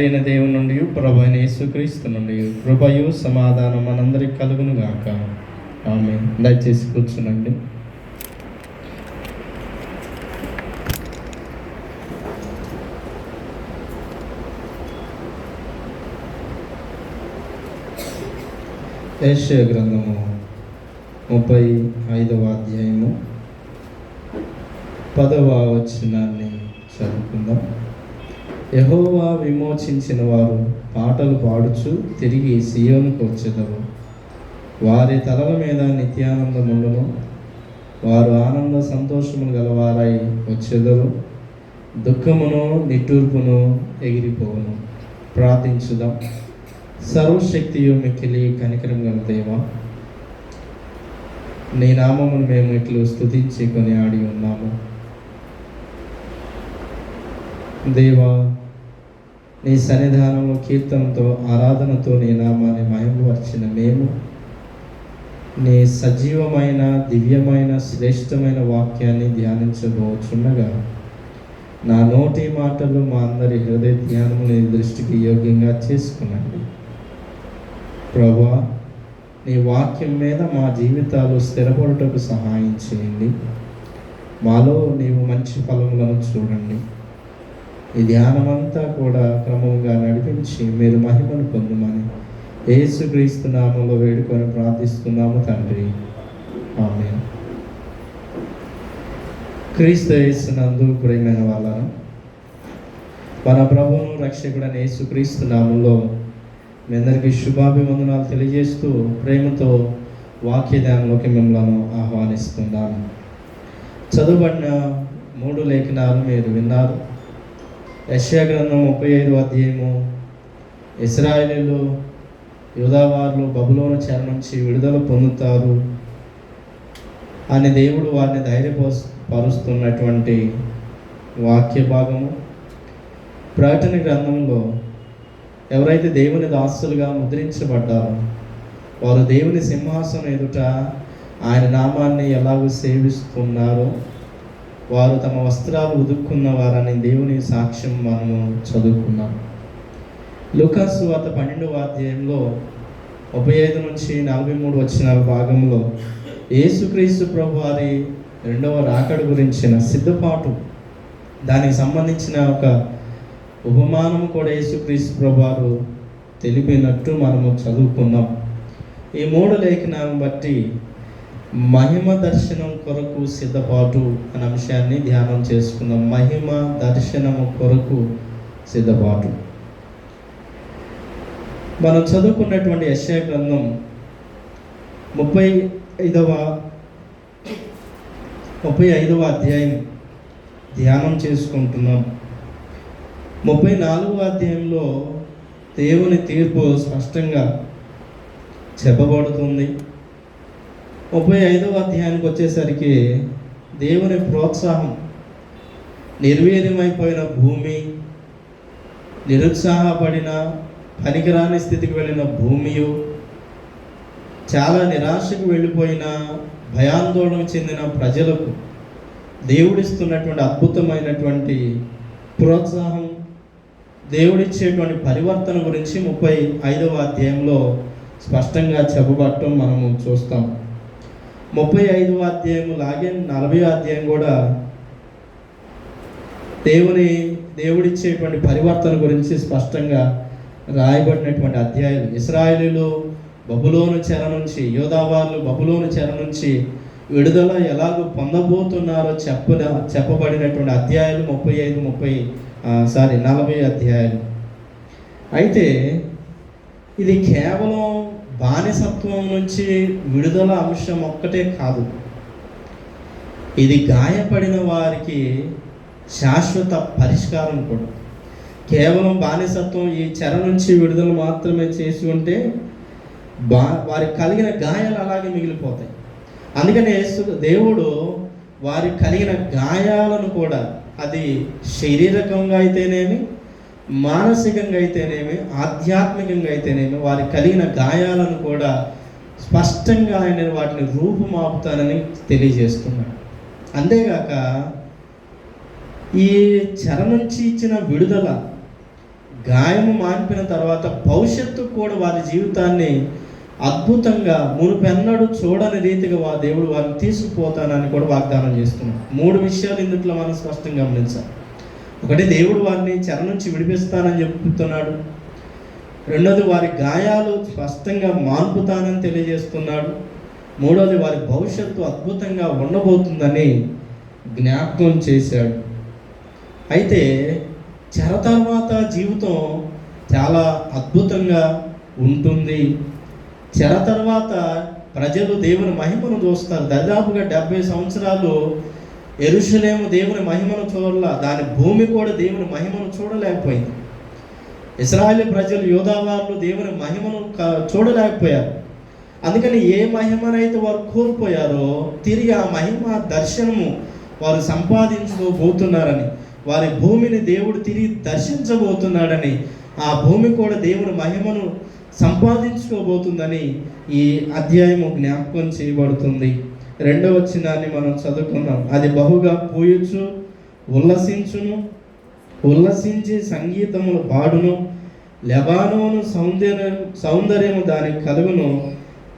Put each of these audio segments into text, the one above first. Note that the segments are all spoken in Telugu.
అయిన దేవుని నుండి ప్రభు అయిన యేసుక్రీస్తు నుండి కృపయు సమాధానం మనందరికి కలుగును గాక. ఆమేన్. దయచేసి కూర్చునండి. యెషయా గ్రంథము 35వ అధ్యాయము 10వ వచనాన్ని చదువుకుందాం. యెహోవా విమోచించిన వారు పాటలు పాడుచు తిరిగి సియోనుకు వచ్చెదరు. వారి తలల మీద నిత్యానందముండును. వారు ఆనంద సంతోషములు గలవారై వచ్చెదరు. దుఃఖమును నిట్టూర్పును ఎగిరిపోవును. ప్రార్థించుదాం. సర్వశక్తియు మిక్కిలి కనికరం గల దేవా, నీ నామమును మేము ఇట్లు స్తుతించి కొనియాడి ఉన్నాము. దేవా, నీ సన్నిధానంలో కీర్తనతో ఆరాధనతో నీ నామాన్ని మహిమపరిచిన మేము నీ సజీవమైన దివ్యమైన శ్రేష్టమైన వాక్యాన్ని ధ్యానించబోచుండగా నా నోటి మాటలు మా అందరి హృదయ ధ్యానము నీ దృష్టికి యోగ్యంగా చేసుకునండి. ప్రభువా, నీ వాక్యం మీద మా జీవితాలు స్థిరపడుటకు సహాయం చేయండి. మాలో నీవు మంచి ఫలములను చూడండి. ఈ ధ్యానమంతా కూడా క్రమంగా నడిపించి మీరు మహిమను పొందమని యేసుక్రీస్తు నామములో వేడుకొని ప్రార్థిస్తున్నాము తండ్రి. ఆమేన్. క్రీస్తు యేసునందు ప్రియమైన వాళ్ళను, మన ప్రభువును రక్షకుడైన యేసుక్రీస్తు నామములో మీ అందరికీ శుభాభివందనాలు తెలియజేస్తూ ప్రేమతో వాక్య ధ్యానంలోకి మిమ్మల్ని ఆహ్వానిస్తున్నాను. చదువుబడిన 3 లేఖనాలు మీరు విన్నారు. యెషయా గ్రంథం 35వ అధ్యాయము, ఇశ్రాయేలీయులు యూదావారులు బబులోను చెర నుంచి విడుదల పొందుతారు అని దేవుడు వారిని ధైర్యపరుస్తున్నటువంటి వాక్య భాగము. ప్రకటన గ్రంథంలో ఎవరైతే దేవుని దాసులుగా ముద్రించబడ్డారో వారు దేవుని సింహాసనం ఎదుట ఆయన నామాన్ని ఎలాగో సేవిస్తున్నారో వారు తమ వస్త్రాలు ఉదుక్కున్న వారని దేవుని సాక్ష్యం మనము చదువుకున్నాం. లూకాసు సువార్త 12వ అధ్యాయంలో 35 నుంచి 43 వచనాల భాగంలో యేసుక్రీస్తు ప్రభు వారి 2వ రాకడ గురించిన సిద్ధపాటు, దానికి సంబంధించిన ఒక ఉపమానం కూడా యేసుక్రీస్తు ప్రభు వారు తెలిపినట్టు మనము చదువుకున్నాం. ఈ 3 లేఖనాలను బట్టి మహిమ దర్శనం కొరకు సిద్ధపాటు అనే అంశాన్ని ధ్యానం చేసుకుందాం. మహిమ దర్శనము కొరకు సిద్ధపాటు. మనం చదువుకున్నటువంటి యెషయా గ్రంథం 35వ అధ్యాయం ధ్యానం చేసుకుంటున్నాం. 34వ అధ్యాయంలో దేవుని తీర్పు స్పష్టంగా చెప్పబడుతుంది. 35వ అధ్యాయానికి వచ్చేసరికి దేవుని ప్రోత్సాహం, నిర్వీర్యమైపోయిన భూమి, నిరుత్సాహపడిన పనికిరాని స్థితికి వెళ్ళిన భూమియు, చాలా నిరాశకు వెళ్ళిపోయిన భయాందోళన చెందిన ప్రజలకు దేవుడిస్తున్నటువంటి అద్భుతమైనటువంటి ప్రోత్సాహం, దేవుడిచ్చేటువంటి పరివర్తన గురించి 35వ అధ్యాయంలో స్పష్టంగా చెప్పబడటం మనము చూస్తాం. 35వ అధ్యాయం లాగే 40వ అధ్యాయం కూడా దేవుడిచ్చేటువంటి పరివర్తన గురించి స్పష్టంగా రాయబడినటువంటి అధ్యాయాలు. ఇశ్రాయేలీయులు బబులోను చెర నుంచి, యూదావారులు బబులోను చెర నుంచి విడుదల ఎలాగో పొందబోతున్నారో చెప్పబడినటువంటి అధ్యాయాలు 40 అధ్యాయాలు. అయితే ఇది కేవలం బానిసత్వం నుంచి విడుదల అంశం ఒక్కటే కాదు, ఇది గాయపడిన వారికి శాశ్వత పరిష్కారం కూడా. కేవలం బానిసత్వం, ఈ చెర నుంచి విడుదల మాత్రమే చేసి ఉంటే వారికి కలిగిన గాయాలు అలాగే మిగిలిపోతాయి. అందుకనే దేవుడు వారికి కలిగిన గాయాలను కూడా, అది శారీరకంగా అయితేనేమి, మానసికంగా అయితేనేమి, ఆధ్యాత్మికంగా అయితేనేమి, వారికి కలిగిన గాయాలను కూడా స్పష్టంగా ఆయన వాటిని రూపుమాపుతానని తెలియజేస్తున్నాడు. అంతేగాక ఈ చెర నుంచి ఇచ్చిన విడుదల గాయము మాన్పిన తర్వాత భవిష్యత్తు కూడా వారి జీవితాన్ని అద్భుతంగా మునుపెన్నడూ చూడని రీతిగా దేవుడు వారిని తీసుకుపోతానని కూడా వాగ్దానం చేస్తున్నాడు. 3 విషయాలు ఇందులో మనం స్పష్టంగా గమనించాలి. ఒకటి, దేవుడు వారిని చెర నుంచి విడిపిస్తానని చెప్తున్నాడు. రెండోది, వారి గాయాలు స్పష్టంగా మాన్పుతానని తెలియజేస్తున్నాడు. మూడోది, వారి భవిష్యత్తు అద్భుతంగా ఉండబోతుందని జ్ఞాపకం చేశాడు. అయితే చెర తర్వాత జీవితం చాలా అద్భుతంగా ఉంటుంది. చెర తర్వాత ప్రజలు దేవుని మహిమను చూస్తారు. దాదాపుగా 70 సంవత్సరాలు యెరూషలేము దేవుని మహిమను చూడలా, దాని భూమి కూడా దేవుని మహిమను చూడలేకపోయింది. ఇశ్రాయేలు ప్రజలు, యూదావారు దేవుని మహిమను చూడలేకపోయారు. అందుకని ఏ మహిమనైతే వారు కోల్పోయారో తిరిగి ఆ మహిమ దర్శనము వారు సంపాదించుకోబోతున్నారని, వారి భూమిని దేవుడు తిరిగి దర్శించబోతున్నాడని, ఆ భూమి కూడా దేవుని మహిమను సంపాదించుకోబోతుందని ఈ అధ్యాయము జ్ఞాపకం చేయబడుతుంది. 2వ వచనాన్ని మనం చదువుకున్నాం. అది బహుగా పూయొచ్చు, ఉల్లసించి సంగీతములు పాడును, లెబానోను సౌందర్యము దానికి కలుగును,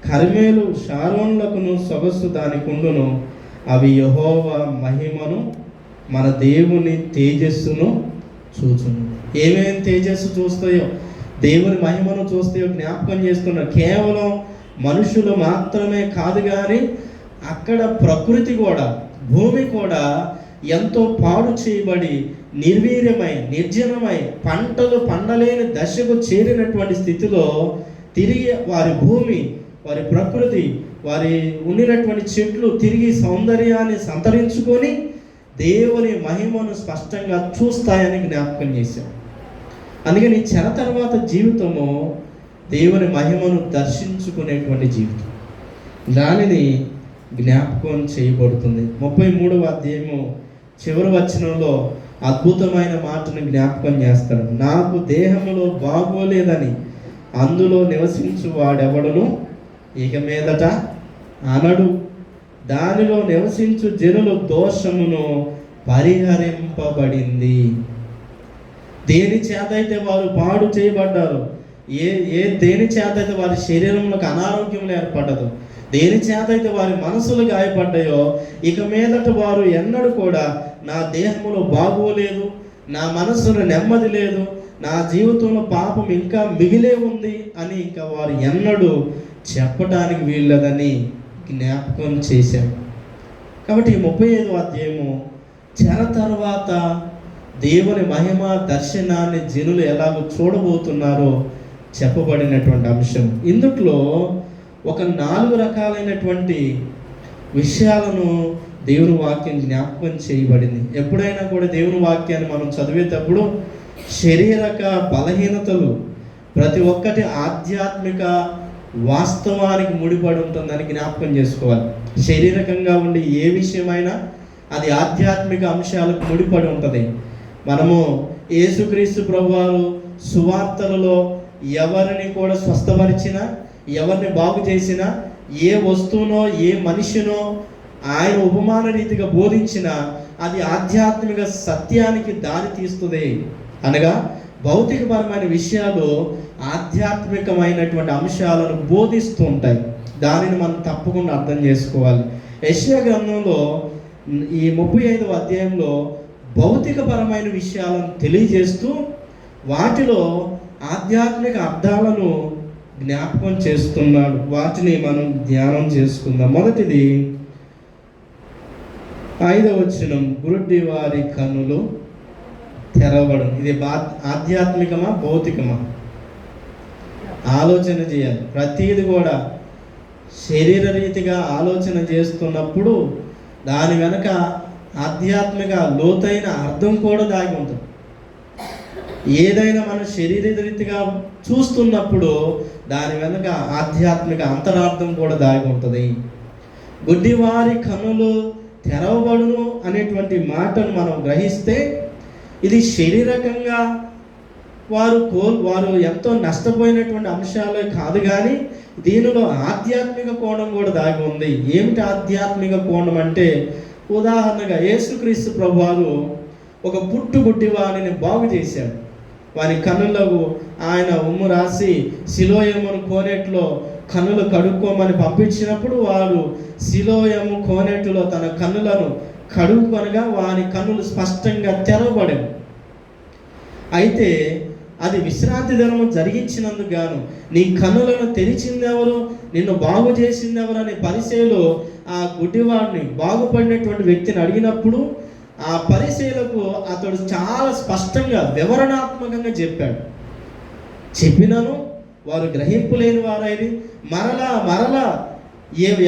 కర్మేలు షారోన్లకును సొగసు దానికి ఉండును. అవి యెహోవా మహిమను, మన దేవుని తేజస్సును చూచును. ఏమేమి తేజస్సు చూస్తాయో, దేవుని మహిమను చూస్తాయో జ్ఞాపకం చేస్తున్నారు. కేవలం మనుషులు మాత్రమే కాదు, కానీ అక్కడ ప్రకృతి కూడా, భూమి కూడా ఎంతో పాడు చేయబడి నిర్వీర్యమై నిర్జనమై పంటలు పండలేని దశకు చేరినటువంటి స్థితిలో తిరిగి వారి భూమి, వారి ప్రకృతి, వారి ఉండినటువంటి చెట్లు తిరిగి సౌందర్యాన్ని సంతరించుకొని దేవుని మహిమను స్పష్టంగా చూస్తాయని జ్ఞాపకం చేశాం. అందుకని చెర తర్వాత జీవితము దేవుని మహిమను దర్శించుకునేటువంటి జీవితం, దానిని జ్ఞాపకం చేయబడుతుంది. 33వ అధ్యాయము చివరి వచనంలో అద్భుతమైన మాటను జ్ఞాపకం చేస్తాడు. నాకు దేహములో బాగోలేదని అందులో నివసించు వాడెవడును ఇక మీదట అనడు, దానిలో నివసించు జనుల దోషమును పరిహరింపబడింది. దేని చేత అయితే వారు పాడు చేయబడ్డారు, దేని చేత అయితే వారి శరీరంలో అనారోగ్యం ఏర్పడదు, దేని చేత అయితే వారి మనసులు గాయపడ్డాయో, ఇక మీదట వారు ఎన్నడూ కూడా నా దేహంలో బాగోలేదు, నా మనసులో నెమ్మది లేదు, నా జీవితంలో పాపం ఇంకా మిగిలే ఉంది అని ఇంకా వారు ఎన్నడూ చెప్పడానికి వీల్లేదని జ్ఞాపకం చేశారు. కాబట్టి 35వ అధ్యాయము చెర తర్వాత దేవుని మహిమ దర్శనాన్ని జనులు ఎలాగో చూడబోతున్నారో చెప్పబడినటువంటి అంశం. ఇందులో ఒక 4 రకాలైనటువంటి విషయాలను దేవుని వాక్యం జ్ఞాపకం చేయబడింది. ఎప్పుడైనా కూడా దేవుని వాక్యాన్ని మనం చదివేటప్పుడు శరీరక బలహీనతలు ప్రతి ఒక్కటి ఆధ్యాత్మిక వాస్తవానికి ముడిపడి ఉంటుందని జ్ఞాపకం చేసుకోవాలి. శారీరకంగా ఉండే ఏ విషయమైనా అది ఆధ్యాత్మిక అంశాలకు ముడిపడి ఉంటుంది. మనము యేసుక్రీస్తు ప్రభువారు సువార్తలలో ఎవరిని కూడా స్వస్థపరిచినా, ఎవరిని బాగు చేసినా, ఏ వస్తువునో ఏ మనిషినో ఆయన ఉపమాన రీతిగా బోధించినా అది ఆధ్యాత్మిక సత్యానికి దారి తీస్తుంది. అనగా భౌతికపరమైన విషయాలు ఆధ్యాత్మికమైనటువంటి అంశాలను బోధిస్తూ ఉంటాయి. దానిని మనం తప్పకుండా అర్థం చేసుకోవాలి. యెషయా గ్రంథంలో ఈ 35వ అధ్యాయంలో భౌతికపరమైన విషయాలను తెలియజేస్తూ వాటిలో ఆధ్యాత్మిక అర్థాలను జ్ఞాపకం చేస్తున్నాడు. వాటిని మనం ధ్యానం చేసుకుందాం. మొదటిది 5వ వచనం, గురుడి వారి కన్నులు తెరవడం. ఇది ఆధ్యాత్మికమా భౌతికమా? ఆలోచన చేయాలి. ప్రతీది కూడా శరీర రీతిగా ఆలోచన చేస్తున్నప్పుడు దాని వెనక ఆధ్యాత్మిక లోతైన అర్థం కూడా దాగి ఉంటుంది. ఏదైనా మనం శరీర రీతిగా చూస్తున్నప్పుడు దాని వెనక ఆధ్యాత్మిక అంతరార్థం కూడా దాగి ఉంటుంది. గుడ్డివారి కన్నులు తెరవబడును అనేటువంటి మాటను మనం గ్రహిస్తే ఇది శారీరకంగా వారు ఎంతో నష్టపోయినటువంటి అంశాలే కాదు, కానీ దీనిలో ఆధ్యాత్మిక కోణం కూడా దాగి ఉంది. ఏమిటి ఆధ్యాత్మిక కోణం అంటే, ఉదాహరణగా యేసుక్రీస్తు ప్రభువారు ఒక పుట్టుగుడ్డి వారిని బాగు చేశాడు. వాని కన్నులకు ఆయన ఉమ్ము రాసి సిలోయమును కోనేటిలో కన్నులు కడుక్కోమని పంపించినప్పుడు వాడు సిలోయము కోనేటిలో తన కన్నులను కడుక్కొనగా వాని కన్నులు స్పష్టంగా తెరవబడేవి. అయితే అది విశ్రాంతి దినము జరిగించినందుకు గాను నీ కన్నులను తెరిచిందెవరు, నిన్ను బాగు చేసిందెవరు అని పరిసయ్యులు ఆ గుడ్డివాడిని, బాగుపడినటువంటి వ్యక్తిని అడిగినప్పుడు ఆ పరిసయ్యులకు అతడు చాలా స్పష్టంగా వివరణాత్మకంగా చెప్పాడు. చెప్పినను వారు గ్రహింపు లేని వారైది. మరలా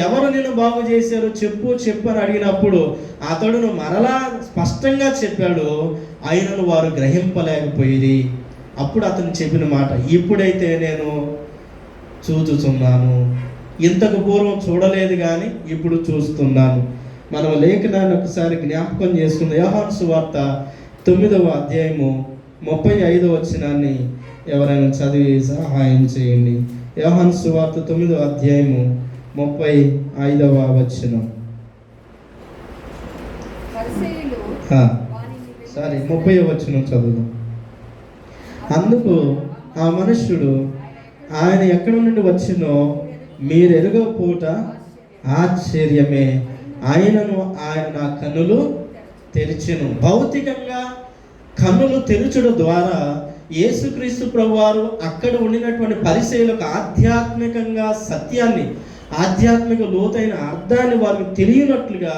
ఎవరు నిన్ను బాగు చేశారు చెప్పు అని అడిగినప్పుడు అతడును మరలా స్పష్టంగా చెప్పాడు. ఆయనను వారు గ్రహింపలేకపోయింది. అప్పుడు అతను చెప్పిన మాట, ఇప్పుడైతే నేను చూచుచున్నాను, ఇంతకు పూర్వం చూడలేదు కానీ ఇప్పుడు చూస్తున్నాను. మనం లేఖనాన్ని ఒకసారి జ్ఞాపకం చేసుకున్న యోహాను సువార్త 9వ అధ్యాయము 35వ వచనాన్ని ఎవరైనా చదివి సహాయం చేయండి. యోహాను సువార్త 9వ అధ్యాయము 35వ వచనం. 30వ వచనం చదువుదాం. అందుకు ఆ మనుష్యుడు, ఆయన ఎక్కడి నుండి వచ్చినో మీరు ఎరుగకపోవుట ఆశ్చర్యమే, ఆయన నా కన్నులు తెరిచెను. భౌతికంగా కన్నులు తెరుచుడు ద్వారా యేసుక్రీస్తు ప్రభువారు అక్కడ ఉండినటువంటి పరిసయ్యులకు ఆధ్యాత్మికంగా సత్యాన్ని, ఆధ్యాత్మిక లోతైన అర్థాన్ని వారికి తెలియనట్లుగా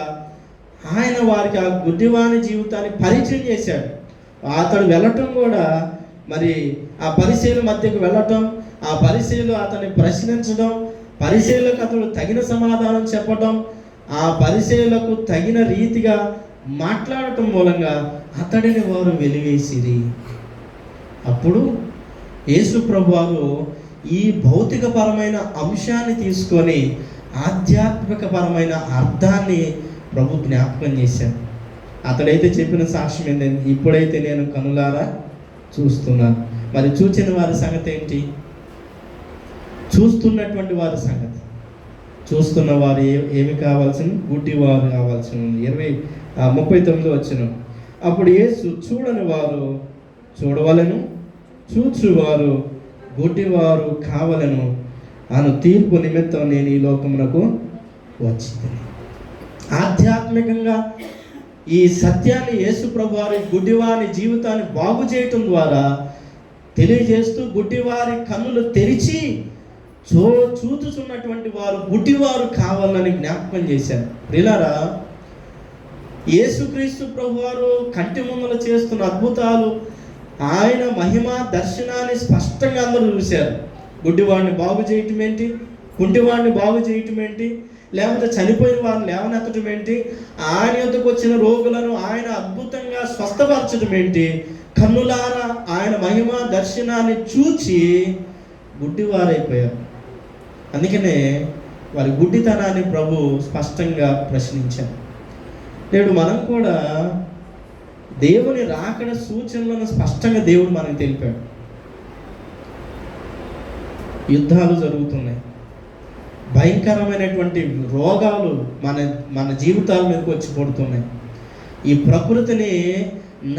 ఆయన వారికి ఆ గుడ్డివాని జీవితాన్ని పరిచయం చేశాడు. అతడు వెళ్ళటం కూడా మరి ఆ పరిసయ్యుల మధ్యకు వెళ్ళటం, ఆ పరిసయ్యులు అతన్ని ప్రశ్నించడం, పరిసయ్యులకు అతడు తగిన సమాధానం చెప్పటం, ఆ పరిసయ్యులకు తగిన రీతిగా మాట్లాడటం మూలంగా అతడిని వారు వెలివేసిరి. అప్పుడు యేసు ప్రభువారు ఈ భౌతికపరమైన అంశాన్ని తీసుకొని ఆధ్యాత్మికపరమైన అర్థాన్ని ప్రభు జ్ఞాపకం చేశాడు. అతడైతే చెప్పిన సాక్ష్యం ఏంటంటే, ఇప్పుడైతే నేను కనులారా చూస్తున్నాను. మరి చూచిన వారి సంగతి ఏంటి? చూస్తున్నటువంటి వారి సంగతి, చూస్తున్న వారు ఏమి కావాల్సిన, గుడ్డివారు కావాల్సిన 39 వచనం. అప్పుడు యేసు, చూడని వారు చూడవలెను, చూచువారు గుడ్డివారు కావలను అను తీర్పు నిమిత్తం నేను ఈ లోకమునకు వచ్చింది. ఆధ్యాత్మికంగా ఈ సత్యాన్ని యేసు ప్రభువారి గుడ్డివారి జీవితాన్ని బాగు చేయటం ద్వారా తెలియజేస్తూ గుడ్డివారి కన్నులు తెరిచి చూచుచున్నటువంటి వారు గుడ్డివారు కావాలని జ్ఞాపకం చేశారు. ప్రియులారా, యేసుక్రీస్తు ప్రభువారు కంటి ముందర చేస్తున్న అద్భుతాలు, ఆయన మహిమ దర్శనాన్ని స్పష్టంగా అందరూ చూశారు. గుడ్డివాడిని బాగు చేయటం ఏంటి, కుంటివాడిని బాగు చేయటం ఏంటి, లేకపోతే చనిపోయిన వారిని లేవనెత్తడం ఏంటి, ఆయన యొద్దకు వచ్చిన రోగులను ఆయన అద్భుతంగా స్వస్థపరచడం ఏంటి, కన్నులారా ఆయన మహిమ దర్శనాన్ని చూచి గుడ్డివారైపోయారు. అందుకనే వారి గుడ్డితనాన్ని ప్రభు స్పష్టంగా ప్రశ్నించారు. నేడు మనం కూడా దేవుని రాకడ సూచనలను స్పష్టంగా దేవుడు మనకు తెలిపాడు. యుద్ధాలు జరుగుతున్నాయి, భయంకరమైనటువంటి రోగాలు మన జీవితాల మీదకి వచ్చి పడుతున్నాయి. ఈ ప్రకృతిని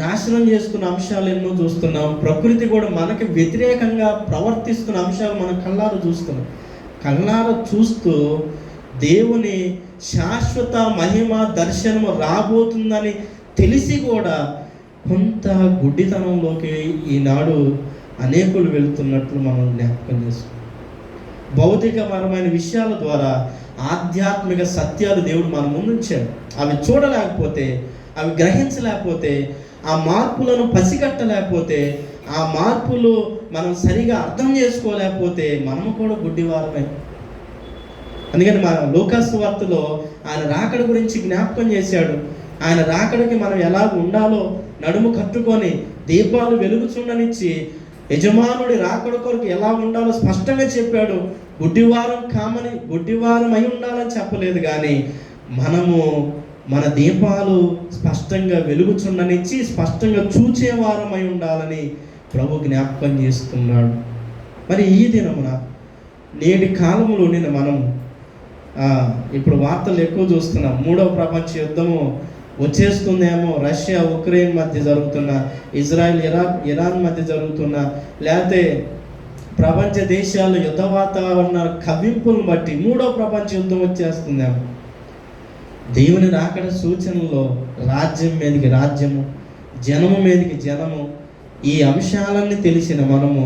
నాశనం చేసుకున్న అంశాలు ఎన్నో చూస్తున్నాం. ప్రకృతి కూడా మనకి వ్యతిరేకంగా ప్రవర్తిస్తున్న అంశాలు మనం కళ్ళారా చూస్తున్నాం. కళ్ళారా చూస్తూ దేవుని శాశ్వత మహిమ దర్శనము రాబోతుందని తెలిసి కూడా కొంత గుడ్డితనంలోకి ఈనాడు అనేకులు వెళుతున్నట్లు మనం జ్ఞాపకం చేసుకుంటాం. భౌతికపరమైన విషయాల ద్వారా ఆధ్యాత్మిక సత్యాలు దేవుడు మన ముందుంచాడు. అవి చూడలేకపోతే, అవి గ్రహించలేకపోతే, ఆ మార్పులను పసిగట్టలేకపోతే, ఆ మార్పులు మనం సరిగా అర్థం చేసుకోలేకపోతే మనము కూడా గుడ్డివారమే. అందుకని మన లూకాసు సువార్తలో ఆయన రాకడ గురించి జ్ఞాపకం చేశాడు. ఆయన రాకడకి మనం ఎలా ఉండాలో నడుము కట్టుకొని దీపాలు వెలుగుచుండనిచ్చి యజమానుడి రాకడ కొరకు ఎలా ఉండాలో స్పష్టంగా చెప్పాడు. గుడ్డివారం అయి ఉండాలని చెప్పలేదు, కానీ మనము మన దీపాలు స్పష్టంగా వెలుగుచుండనిచ్చి స్పష్టంగా చూచేవారమై ఉండాలని ప్రభు జ్ఞాపకం చేస్తున్నాడు. మరి ఈ దినమున నేటి కాలంలో నిన్న మనం ఇప్పుడు వార్తలు ఎక్కువ చూస్తున్నాం. 3వ ప్రపంచ యుద్ధము వచ్చేస్తుందేమో. రష్యా ఉక్రెయిన్ మధ్య జరుగుతున్న, ఇజ్రాయెల్ ఇరాన్ మధ్య జరుగుతున్న, లేకపోతే ప్రపంచ దేశాలు యుద్ధ వాతావరణ కవింపులను బట్టి మూడో ప్రపంచ యుద్ధం వచ్చేస్తుందేమో. దేవుని రాకడ సూచనలో రాజ్యం మీదకి రాజ్యము, జనము మీదకి జనము, ఈ అంశాలన్నీ తెలిసిన మనము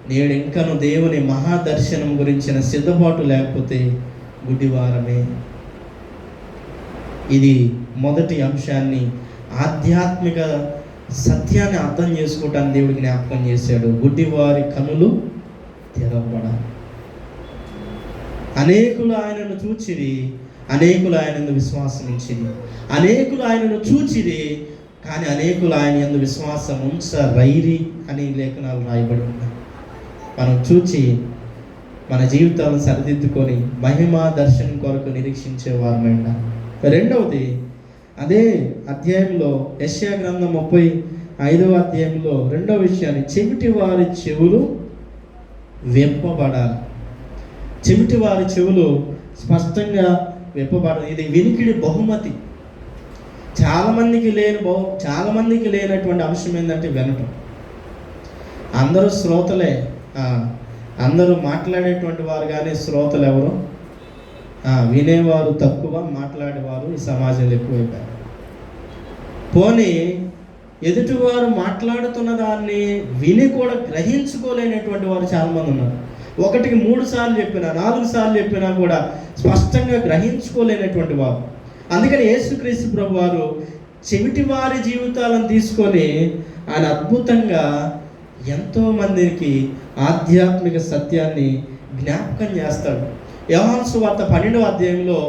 నేడు ఇంకను దేవుని మహాదర్శనం గురించిన సిద్ధపాటు లేకపోతే గుడ్డివారమే. ఇది మొదటి అంశాన్ని, ఆధ్యాత్మిక సత్యాన్ని అర్థం చేసుకోవటానికి దేవుడు జ్ఞాపకం చేశాడు. గుడ్డివారి కనులు తెరవబడాలి. అనేకులు ఆయనను చూచిరి, అనేకులు ఆయనను విశ్వాసం ఉంచిరి. అనేకులు ఆయనను చూచిరి, కానీ అనేకులు ఆయన యందు విశ్వాసం ఉంచరైరి అని లేఖనాలు రాయబడి ఉన్నాయి. మనం చూచి మన జీవితాలను సరిదిద్దుకొని మహిమా దర్శనం కొరకు నిరీక్షించేవారమై ఉండాలి. రెండవది, అదే అధ్యాయంలో యెషయా గ్రంథం 35వ అధ్యాయంలో రెండవ విషయాన్ని, చెవిటి వారి చెవులు విప్పబడాలి. చెవిటి వారి చెవులు స్పష్టంగా విప్పబడాలి. ఇది వినికిడి బహుమతి. చాలామందికి లేనటువంటి అంశం ఏంటంటే వినటం. అందరూ శ్రోతలే, అందరూ మాట్లాడేటువంటి వారు, కానీ శ్రోతలు ఎవరు? వినేవారు తక్కువ, మాట్లాడేవారు ఈ సమాజంలో ఎక్కువైపోయారు. పోనీ ఎదుటివారు మాట్లాడుతున్న దాన్ని విని కూడా గ్రహించుకోలేనటువంటి వారు చాలామంది ఉన్నారు. 1కి 3 సార్లు చెప్పినా, 4 సార్లు చెప్పినా కూడా స్పష్టంగా గ్రహించుకోలేనటువంటి వారు. అందుకని యేసుక్రీస్తు ప్రభు వారు చెవిటి వారి జీవితాలను తీసుకొని ఆయన అద్భుతంగా ఎంతోమందికి ఆధ్యాత్మిక సత్యాన్ని జ్ఞాపకం చేస్తాడు. యోహాను సువార్త 12వ అధ్యాయంలో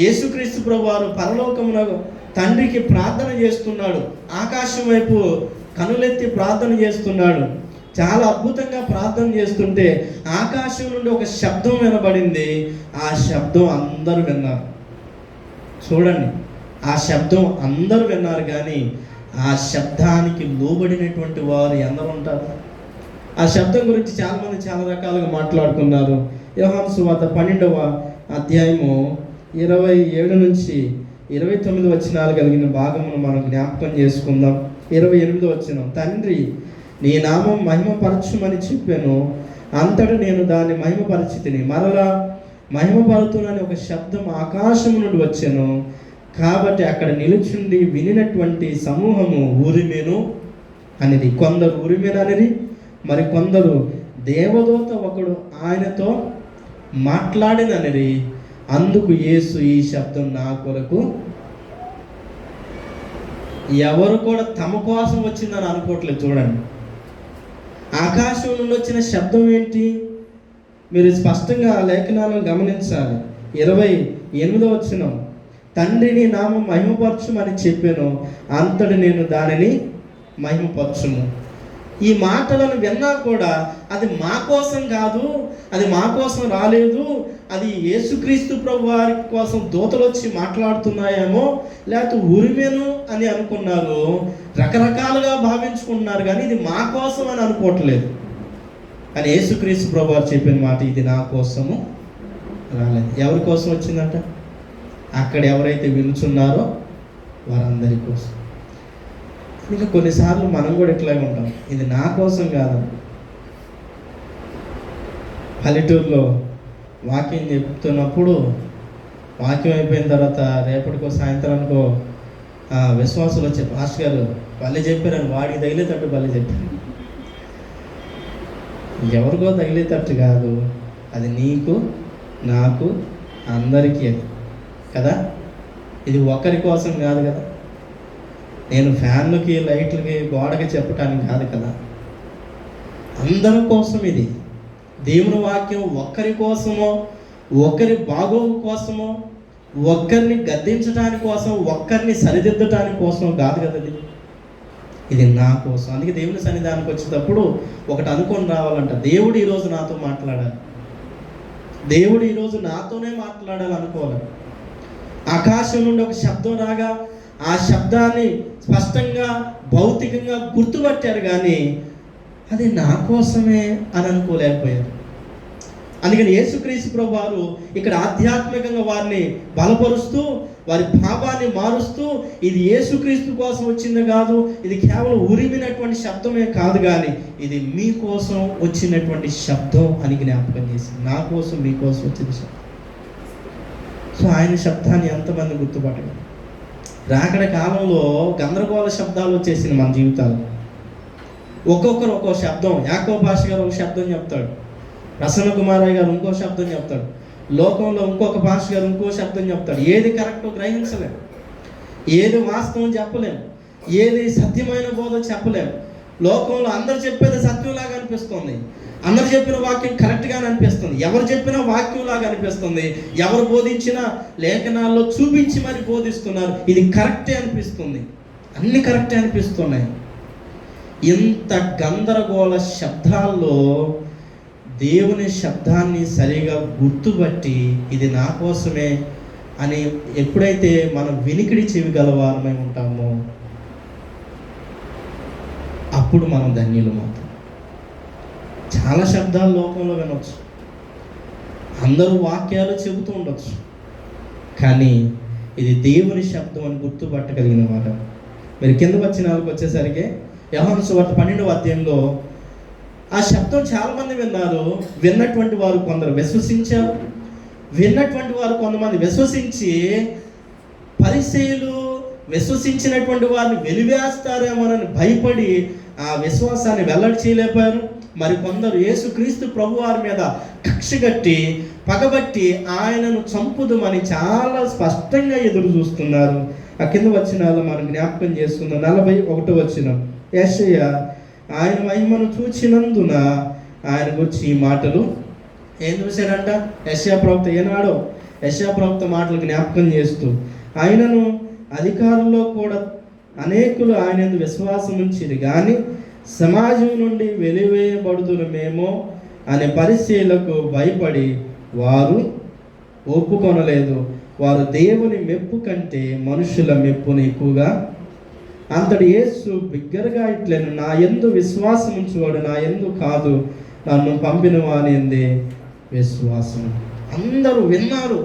యేసుక్రీస్తు ప్రభు వారు పరలోకమున తండ్రికి ప్రార్థన చేస్తున్నాడు. ఆకాశం వైపు కనులెత్తి ప్రార్థన చేస్తున్నాడు. చాలా అద్భుతంగా ప్రార్థన చేస్తుంటే ఆకాశం నుండి ఒక శబ్దం వినబడింది. ఆ శబ్దం అందరూ విన్నారు. చూడండి, ఆ శబ్దం అందరూ విన్నారు, కానీ ఆ శబ్దానికి లోబడినటువంటి వారు ఎందరూ ఉంటారు? ఆ శబ్దం గురించి చాలామంది చాలా రకాలుగా మాట్లాడుకున్నారు. యోహాను సువార్త 12వ అధ్యాయము 27 నుంచి 29 వచనాలు కలిగిన భాగమును మనం జ్ఞాపకం చేసుకుందాం. 28వ వచనం, తండ్రి నీ నామం మహిమపరచుమని చెప్పాను, అంతటా నేను దాన్ని మహిమపరిచితిని. మరలా మహిమపరుతునని ఒక శబ్దం ఆకాశం నుండి వచ్చాను. కాబట్టి అక్కడ నిలుచుండి వినినటువంటి సమూహము ఉరిమెను అనేది. కొందరు ఉరిమెను అనేది, మరి కొందరు దేవదూత ఒకడు ఆయనతో మాట్లాడినది. అందుకు యేసు, ఈ శబ్దం నా కొరకు, ఎవరు కూడా తమ కోసం వచ్చిందని అనుకోవట్లేదు. చూడండి, ఆకాశం నుండి వచ్చిన శబ్దం ఏంటి? మీరు స్పష్టంగా లేఖనాలను గమనించాలి. 28వ వచనం, తండ్రిని నామం మహిమపరచుమని చెప్పాను, అంతటి నేను దానిని మహిమపరచుము. ఈ మాటలను విన్నా కూడా అది మా కోసం కాదు, అది మా కోసం రాలేదు, అది యేసుక్రీస్తు ప్రభు వారి కోసం దూతలు వచ్చి మాట్లాడుతున్నాయేమో, లేకపోతే ఉరిమెను అని అనుకున్నారు. రకరకాలుగా భావించుకుంటున్నారు, కానీ ఇది మా కోసం అని అనుకోవట్లేదు. కానీ యేసుక్రీస్తు ప్రభు వారు చెప్పిన మాట, ఇది నా కోసము రాలేదు. ఎవరి కోసం వచ్చిందంట? అక్కడ ఎవరైతే వినుచున్నారో వారందరి కోసం. ఇంకా కొన్నిసార్లు మనం కూడా ఇట్లాగే ఉంటాం, ఇది నా కోసం కాదు. పల్లెటూరులో వాక్యం చెప్తున్నప్పుడు, వాక్యం అయిపోయిన తర్వాత రేపటికో సాయంత్రానికో విశ్వాసులు వచ్చే, పాస్టర్ గారు భలే చెప్పారని, వాడికి తగిలేటట్టు భలే చెప్పారు. ఎవరికో తగిలేటట్టు కాదు, అది నీకు, నాకు, అందరికీ అది కదా. ఇది ఒకరి కోసం కాదు కదా. నేను ఫ్యాన్లకి, లైట్లకి, గోడకి చెప్పటానికి కాదు కదా, అందరి కోసం. ఇది దేవుని వాక్యం ఒక్కరి కోసమో, ఒకరి బాగోగు కోసమో, ఒక్కరిని గద్దించడానికి కోసం, ఒక్కరిని సరిదిద్దటానికి కోసం కాదు కదా. ఇది నా కోసం. అందుకే దేవుని సన్నిధానికి వచ్చేటప్పుడు ఒకటి అనుకొని రావాలంట, దేవుడు ఈరోజు నాతో మాట్లాడాలి, దేవుడు ఈరోజు నాతోనే మాట్లాడాలి అనుకోవాలి. ఆకాశం నుండి ఒక శబ్దం రాగా ఆ శబ్దాన్ని స్పష్టంగా భౌతికంగా గుర్తుపట్టారు, కానీ అది నా కోసమే అని అనుకోలేకపోయారు. అందుకని యేసుక్రీస్తు ప్రభు వారు ఇక్కడ ఆధ్యాత్మికంగా వారిని బలపరుస్తూ వారి భావాన్ని మారుస్తూ ఇది యేసుక్రీస్తు కోసం వచ్చింది కాదు, ఇది కేవలం ఉరిమినటువంటి శబ్దమే కాదు, కానీ ఇది మీకోసం వచ్చినటువంటి శబ్దం అని జ్ఞాపకం చేసింది. నా కోసం మీకోసం వచ్చిన శబ్దం. సో ఆయన శబ్దాన్ని ఎంతమంది గుర్తుపట్టగలరు? రాకడ కాలంలో గందరగోళ శబ్దాలు వచ్చేసింది మన జీవితాల్లో. ఒక్కొక్కరు ఒక్కో శబ్దం. యాకోబు భాష గారు ఒక శబ్దం చెప్తాడు, ప్రసన్న కుమారయ్య గారు ఇంకో శబ్దం చెప్తాడు, లోకంలో ఇంకొక భాష గారు ఇంకో శబ్దం చెప్తాడు. ఏది కరెక్టో గ్రహించలేము, ఏది వాస్తవం చెప్పలేము, ఏది సత్యమైన బోధ చెప్పలేము. లోకంలో అందరు చెప్పేది సత్యంలాగా అనిపిస్తుంది, అందరు చెప్పిన వాక్యం కరెక్ట్గానే అనిపిస్తుంది, ఎవరు చెప్పినా వాక్యంలాగా అనిపిస్తుంది, ఎవరు బోధించినా లేఖనాల్లో చూపించి మరి బోధిస్తున్నారు, ఇది కరెక్టే అనిపిస్తుంది, అన్ని కరెక్టే అనిపిస్తున్నాయి. ఇంత గందరగోళ శబ్దాల్లో దేవుని శబ్దాన్ని సరిగా గుర్తుపట్టి ఇది నా కోసమే అని ఎప్పుడైతే మనం వినికిడి చెవి గలవారమై ఉంటామో అప్పుడు మనం ధన్యులం అవుతాం. చాలా శబ్దాలు లోకంలో వినొచ్చు, అందరూ వాక్యాలు చెబుతూ ఉండొచ్చు, కానీ ఇది దేవుని శబ్దం అని గుర్తుపట్టగలిగిన వారు. మీరు కింద వచనాలకు వచ్చేసరికి యోహాను సువార్త 12వ అధ్యాయంలో ఆ శబ్దం చాలామంది విన్నారు. విన్నటువంటి వారు కొందరు విశ్వసించారు. విన్నటువంటి వారు కొంతమంది విశ్వసించి పరిసయ్యులు విశ్వసించినటువంటి వారిని వెలివేస్తారేమోనని భయపడి ఆ విశ్వాసాన్ని వెల్లడి చేయలేపారు. మరి కొందరు యేసుక్రీస్తు ప్రభు వారి మీద కక్ష కట్టి పగబట్టి ఆయనను చంపుదమని చాలా స్పష్టంగా ఎదురు చూస్తున్నారు. ఆ కింద వచనాలు మనం జ్ఞాపకం చేసుకుందాం. 41వ వచనం, యెషయా ఆయన మహిమను చూచినందున ఆయన గురించి ఈ మాటలు ఏం చూశాడంట? యెషయా ప్రవక్త ఏనాడో యెషయా ప్రవక్త మాటలు జ్ఞాపకం చేస్తూ, ఆయనను అధికారంలో కూడా అనేకులు ఆయన యందు విశ్వాసం ఉంచిరి కానీ సమాజం నుండి వెలివేయబడుదులమేమో అనే పరిశీలకు భయపడి వారు ఒప్పుకొనలేదు. వారు దేవుని మెప్పు కంటే మనుషుల మెప్పును ఎక్కువగా. అంతటి యేసు బిగ్గరగా ఇట్లను, నా యందు విశ్వాసం ఉంచువాడు నా యందు కాదు, నన్ను పంపిన వాని యందే విశ్వాసం. అందరూ విన్నారు,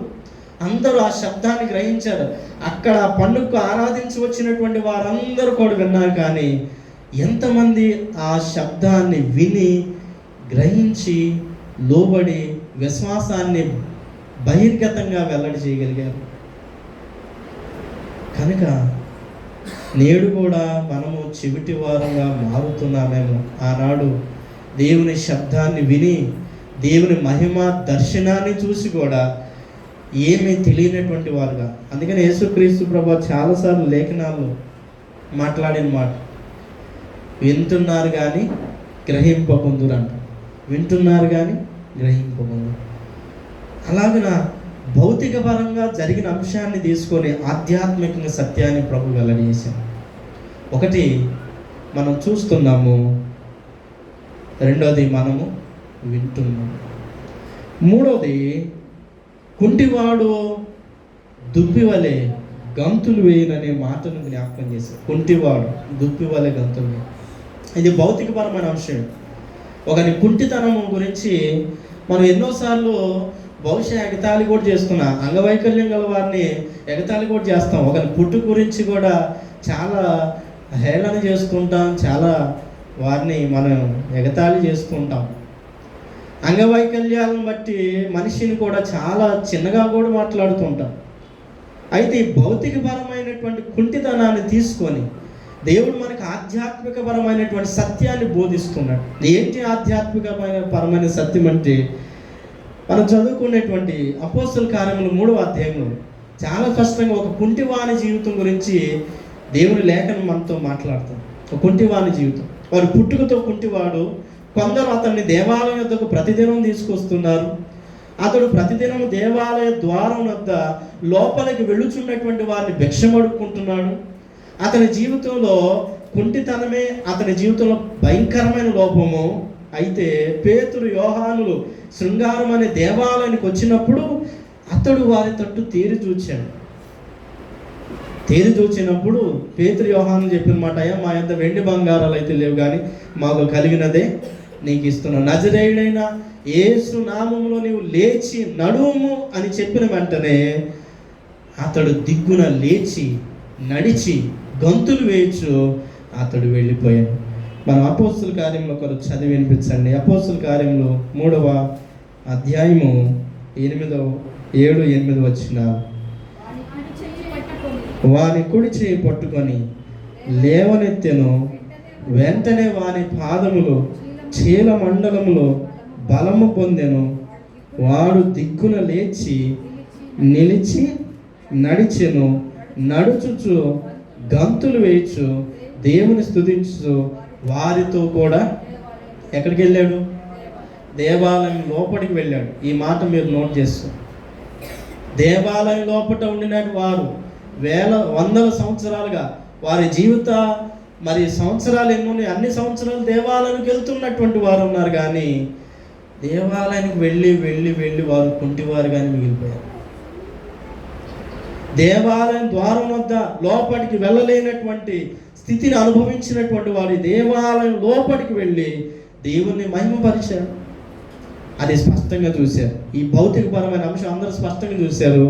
అందరూ ఆ శబ్దాన్ని గ్రహించారు. అక్కడ పండుగకు ఆరాధించి వచ్చినటువంటి వారందరూ కూడా విన్నారు. కానీ ఎంతమంది ఆ శబ్దాన్ని విని గ్రహించి లోబడి విశ్వాసాన్ని బహిర్గతంగా వెల్లడి చేయగలిగారు? కనుక నేడు కూడా మనము చెవిటి వారంగా మారుతున్నామేమో. ఆనాడు దేవుని శబ్దాన్ని విని దేవుని మహిమ దర్శనాన్ని చూసి కూడా ఏమీ తెలియనటువంటి వారుగా. అందుకని యేసుక్రీస్తు ప్రభు చాలాసార్లు లేఖనాల్లో మాట్లాడిన మాట, వింటున్నారు కానీ గ్రహింపకుందురు అంట. వింటున్నారు కానీ గ్రహింపకుందురు. అలాగన భౌతిక పరంగా జరిగిన అంశాన్ని తీసుకొని ఆధ్యాత్మికంగా సత్యాన్ని ప్రభు వెల్లడిచేశాం. ఒకటి మనం చూస్తున్నాము, రెండోది మనము వింటున్నాము, మూడోది కుంటివాడు దుప్పివలే గంతులు వేయననే మాటను జ్ఞాపకం చేశారు. కుంటివాడు దుప్పివలే గంతులు వేయ, ఇది భౌతికపరమైన అంశం. ఒకని కుంటితనము గురించి మనం ఎన్నోసార్లు బహుశా ఎగతాళి కూడా చేస్తున్నా, అంగవైకల్యం గల వారిని ఎగతాళి కూడా చేస్తాం. ఒకరి పుట్టు గురించి కూడా చాలా హేళన చేస్తుంటాం, చాలా వారిని మనం ఎగతాళి చేస్తుంటాం. అంగవైకల్యాలను బట్టి మనిషిని కూడా చాలా చిన్నగా కూడా మాట్లాడుతుంటాం. అయితే ఈ భౌతికపరమైనటువంటి కుంటితనాన్ని తీసుకొని దేవుడు మనకు ఆధ్యాత్మికపరమైనటువంటి సత్యాన్ని బోధిస్తున్నాడు. ఏంటి ఆధ్యాత్మికపరమైన సత్యం అంటే, మనం చదువుకునేటువంటి అపోస్తల కార్యములు 3వ అధ్యాయంలో చాలా స్పష్టంగా ఒక కుంటివాని జీవితం గురించి దేవుని లేఖనం మనతో మాట్లాడుతాం. ఒక కుంటివాని జీవితం, వాడు పుట్టుకతో కుంటివాడు. కొందరు అతన్ని దేవాలయం వద్దకు ప్రతిదినం తీసుకొస్తున్నారు. అతడు ప్రతిదినం దేవాలయ ద్వారం వద్ద లోపలికి వెళ్ళుచున్నటువంటి వారిని భిక్షమడుక్కుంటున్నాడు. అతని జీవితంలో కుంటితనమే అతని జీవితంలో భయంకరమైన లోపము. అయితే పేతురు యోహానులు శృంగారం అనే దేవాలయానికి వచ్చినప్పుడు అతడు వారి తట్టు తేరి చూచినప్పుడు పేతురు యోహాను చెప్పిన మాట, అయ్యా మా యొక్క వెండి బంగారాలు అయితే లేవు కానీ మాకు కలిగినదే నీకు ఇస్తున్నాను. నజరేయుడైన యేసు నామములో నీవు లేచి నడుము అని చెప్పిన వెంటనే అతడు దిగ్గున లేచి నడిచి గంతులు వేయచ్చు అతడు వెళ్ళిపోయాడు. మనం అపోస్తుల కార్యంలో ఒకరు చదివి వినిపించండి. అపోస్తుల కార్యంలో 3వ అధ్యాయము 7-8 వచనాలు. వాని కుడి చేయి పట్టుకొని లేవనెత్తెను, వెంటనే వాని పాదములు చీల మండలములో బలము పొందెను. వాడు దిగ్గున లేచి నిలిచి నడిచెను, నడుచుచు గంతులు వేయచ్చు దేవుని స్తుతించు వారితో కూడా ఎక్కడికి వెళ్ళాడు? దేవాలయం లోపలికి వెళ్ళాడు. ఈ మాట మీరు నోట్ చేస్తారు. దేవాలయం లోపల ఉండినట్టు వారు వందల సంవత్సరాలుగా వారి జీవిత సంవత్సరాలు ఎన్నో అన్ని సంవత్సరాలు దేవాలయానికి వెళ్తున్నటువంటి వారు ఉన్నారు, కానీ దేవాలయానికి వెళ్ళి వారు కుంటివారుగానే మిగిలిపోయారు. దేవాలయం ద్వారం వద్ద లోపలికి వెళ్ళలేనటువంటి స్థితిని అనుభవించినటువంటి వారు దేవాలయం లోపలికి వెళ్ళి దేవుణ్ణి మహిమపరిచారు. అది స్పష్టంగా చూశారు. ఈ భౌతికపరమైన అంశం అందరూ స్పష్టంగా చూశారు.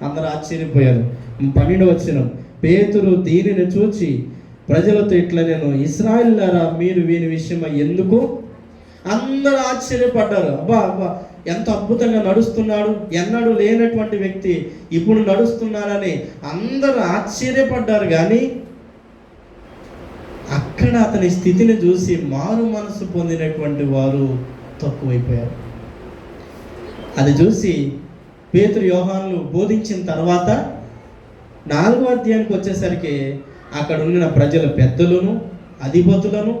అందరూ ఆశ్చర్యపోయారు. 12వ వచనం, పేతురు దీనిని చూచి ప్రజలతో ఇట్లా, నేను ఇశ్రాయేలులారా, మీరు వీని విషయమై ఎందుకు? అందరూ ఆశ్చర్యపడ్డారు. అబ్బా ఎంత అద్భుతంగా నడుస్తున్నాడు, ఎన్నడూ లేనటువంటి వ్యక్తి ఇప్పుడు నడుస్తున్నాడని అందరూ ఆశ్చర్యపడ్డారు. కానీ అక్కడ అతని స్థితిని చూసి మారు మనసు పొందినటువంటి వారు తక్కువైపోయారు. అది చూసి పేతురు యోహానులు బోధించిన తర్వాత 4వ అధ్యాయానికి వచ్చేసరికి అక్కడ ఉన్న ప్రజల పెద్దలను, అధిపతులను,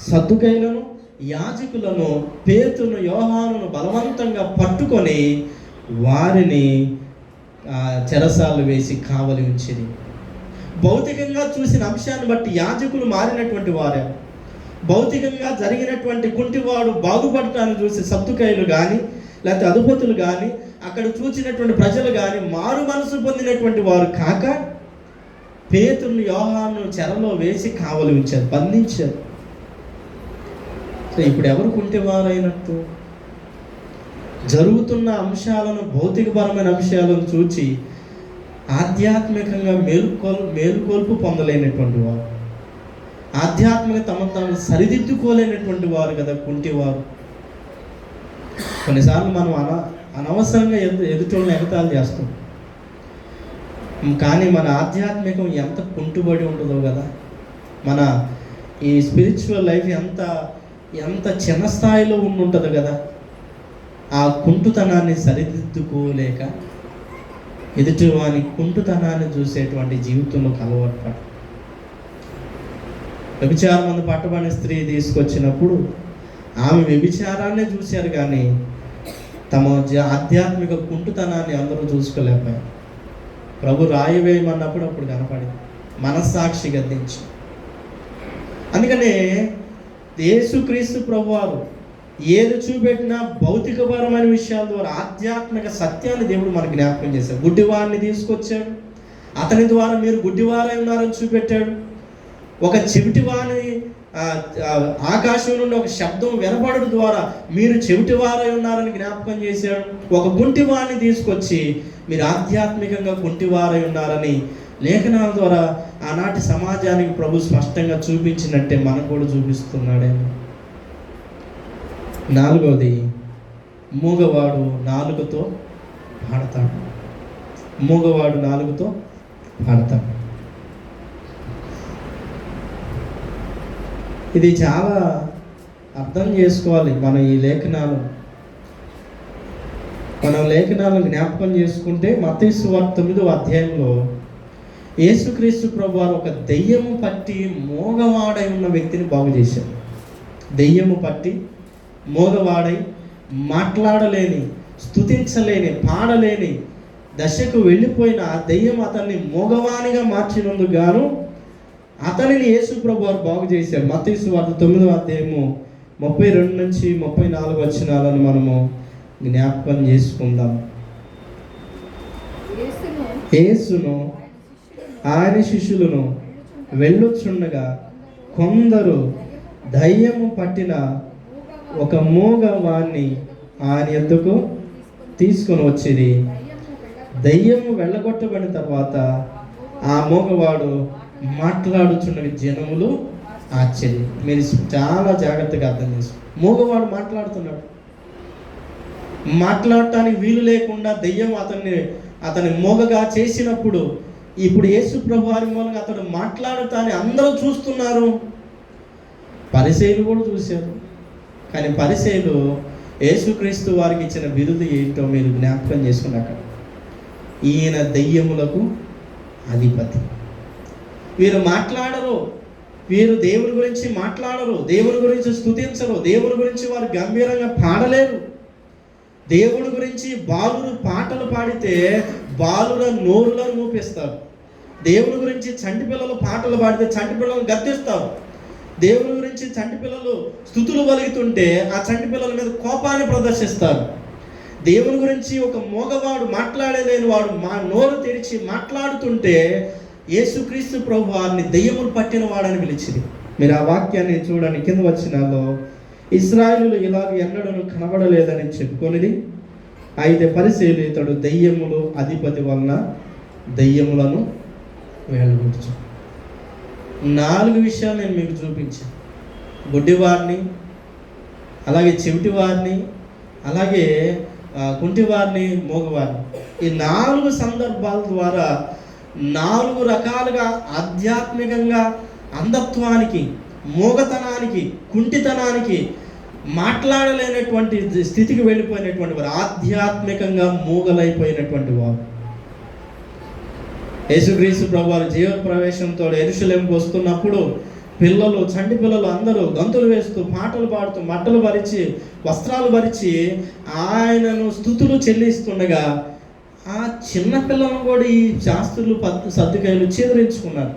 సద్దుకైలను, యాజకులను పేతురును యోహానును బలవంతంగా పట్టుకొని వారిని చెరసాలు వేసి కావలి ఉంచిరి. భౌతికంగా చూసిన అంశాన్ని బట్టి యాజకులు మారినటువంటి వారే. భౌతికంగా జరిగినటువంటి కుంటివాడు బాగుపడటాన్ని చూసి సద్దుకైలు కానీ లేకపోతే అధిపతులు కానీ అక్కడ చూసినటువంటి ప్రజలు కానీ మారు మనసు పొందినటువంటి వారు కాక పేతురును యోహాను చెరలో వేసి కావలి ఉంచారు, బంధించారు. సో ఇప్పుడు ఎవరు కుంటివారైనట్టు? జరుగుతున్న అంశాలను, భౌతికపరమైన అంశాలను చూచి ఆధ్యాత్మికంగా మేలుకొల్పు పొందలేనటువంటి వారు, ఆధ్యాత్మిక తమను సరిదిద్దుకోలేనటువంటి వారు కదా కుంటివారు. కొన్నిసార్లు మనం అనవసరంగా ఎదుటోళ్ళని ఎగతాళి చేస్తాం, కానీ మన ఆధ్యాత్మికం ఎంత కుంటుబడి ఉంటుందో కదా, మన ఈ స్పిరిచువల్ లైఫ్ ఎంత చిన్న స్థాయిలో ఉంటుంది కదా. ఆ కుంటుతనాన్ని సరిదిద్దుకోలేక ఎదుటి వాని కుంటుతనాన్ని చూసేటువంటి జీవితంలో అలవాటు పడ. వ్యభిచారం పట్టబడిన స్త్రీ తీసుకొచ్చినప్పుడు ఆమె వ్యభిచారాన్నే చూశారు, కానీ తమ ఆధ్యాత్మిక కుంటుతనాన్ని అందరూ చూసుకోలేకపోయారు. ప్రభు రాయి వేయమన్నప్పుడు అప్పుడు కనపడింది, మనస్సాక్షి గద్దించి. అందుకనే యేసుక్రీస్తు ప్రభువారు ఏది చూపెట్టినా భౌతికపరమైన విషయాల ద్వారా ఆధ్యాత్మిక సత్యాన్ని దేవుడు మనకు జ్ఞాపకం చేశాడు. గుడ్డివారిని తీసుకొచ్చాడు, అతని ద్వారా మీరు గుడ్డివారై ఉన్నారని చూపెట్టాడు. ఒక చెవిటివాని ఆకాశం నుండి ఒక శబ్దం వినపడడం ద్వారా మీరు చెవిటివారై ఉన్నారని జ్ఞాపకం చేశాడు. ఒక గుంటివారిని తీసుకొచ్చి మీరు ఆధ్యాత్మికంగా గుంటివారై ఉన్నారని లేఖనాల ద్వారా ఆనాటి సమాజానికి ప్రభు స్పష్టంగా చూపించినట్టే మనకు కూడా చూపిస్తున్నాడేమో. 4వది, మూగవాడు నాలుకతో పాడతాడు. మూగవాడు నాలుకతో పాడతాడు. ఇది చాలా అర్థం చేసుకోవాలి. మనం లేఖనాలను జ్ఞాపకం చేసుకుంటే మత్తయి సువార్త 9వ అధ్యాయంలో యేసుక్రీస్తు ప్రభువారు ఒక దెయ్యము పట్టి మోగవాడై ఉన్న వ్యక్తిని బాగు చేశారు. దెయ్యము పట్టి మోగవాడై మాట్లాడలేని, స్తుతించలేని, పాడలేని దశకు వెళ్ళిపోయిన ఆ దెయ్యం అతన్ని మోగవానిగా మార్చినందుకు గాను అతనిని యేసు ప్రభువారు బాగు చేశారు. మత్తయి సువార్త 9వ అధ్యాయము 32-34 వచనాలను మనము జ్ఞాపకం చేసుకుందాం. యేసును ఆయన శిష్యులను వెళ్ళొచ్చుండగా కొందరు దయ్యము పట్టిన ఒక మూగ వాణ్ణి ఆయన యొద్దకు తీసుకొని వచ్చేది. దయ్యము వెళ్ళగొట్టబడిన తర్వాత ఆ మూగవాడు మాట్లాడుచున్నవి జనములు ఆశ్చర్యం. మీరు చాలా జాగ్రత్తగా అర్థం చేసుకోండి. మూగవాడు మాట్లాడుతున్నాడు. మాట్లాడటానికి వీలు లేకుండా దెయ్యం అతని మూగగా చేసినప్పుడు ఇప్పుడు యేసు ప్రభు వారి మూలంగా అతడు మాట్లాడటాన్ని అందరూ చూస్తున్నారు. పరిసయ్యులు కూడా చూశారు. కానీ పరిసయ్యులు యేసుక్రీస్తు వారికి ఇచ్చిన బిరుదు ఏంటో మీరు జ్ఞాపకం చేసుకున్నాక, ఈయన దెయ్యములకు అధిపతి. వీరు మాట్లాడరు, వీరు దేవుని గురించి మాట్లాడరు, దేవుని గురించి స్తుతించరు, దేవుని గురించి వారు గంభీరంగా పాడలేరు. దేవుడి గురించి బాలురు పాటలు పాడితే బాలుర నోరులను మూపిస్తారు. దేవుని గురించి చంటి పిల్లలు పాటలు పాడితే చంటి పిల్లలు గద్దిస్తారు. దేవుని గురించి చంటి పిల్లలు స్తుతులు పలుకుతుంటే ఆ చంటి పిల్లల మీద కోపాన్ని ప్రదర్శిస్తారు. దేవుని గురించి ఒక మోగవాడు మాట్లాడలేని వాడు నోరు తెరిచి మాట్లాడుతుంటే యేసుక్రీస్తు ప్రభు వారిని దెయ్యములు పట్టిన వాడని పిలిచింది. మీరు ఆ వాక్యాన్ని చూడండి. కింద వచ్చినాలో ఇశ్రాయేలులు ఇలాగ ఎన్నడూ కనబడలేదని చెప్పుకొనిది. అయితే పరిసయ్యులు ఇతడు దెయ్యములు అధిపతి వలన దెయ్యములను వెళ్ళగొట్టు. 4 విషయాలు నేను మీకు చూపించాను. గుడ్డివారిని, అలాగే చెవిటివారిని, అలాగే కుంటివారిని, మూగవారిని. ఈ 4 సందర్భాల ద్వారా 4 రకాలుగా ఆధ్యాత్మికంగా అంధత్వానికి, మూగతనానికి, కుంటితనానికి, మాట్లాడలేనటువంటి స్థితికి వెళ్ళిపోయినటువంటి వారు, ఆధ్యాత్మికంగా మూగలైపోయినటువంటి వారు. యేసుక్రీస్తు ప్రభువారు జీవ ప్రవేశంతో యెరూషలేముకు వస్తున్నప్పుడు పిల్లలు, చంటి పిల్లలు అందరూ గంతులు వేస్తూ, పాటలు పాడుతూ, మట్టలు పరిచి, వస్త్రాలు పరిచి ఆయనను స్తుతులు చెల్లిస్తుండగా ఆ చిన్న పిల్లలను కూడా ఈ శాస్త్రులు సద్దుకాయలు చీదరించుకున్నారు.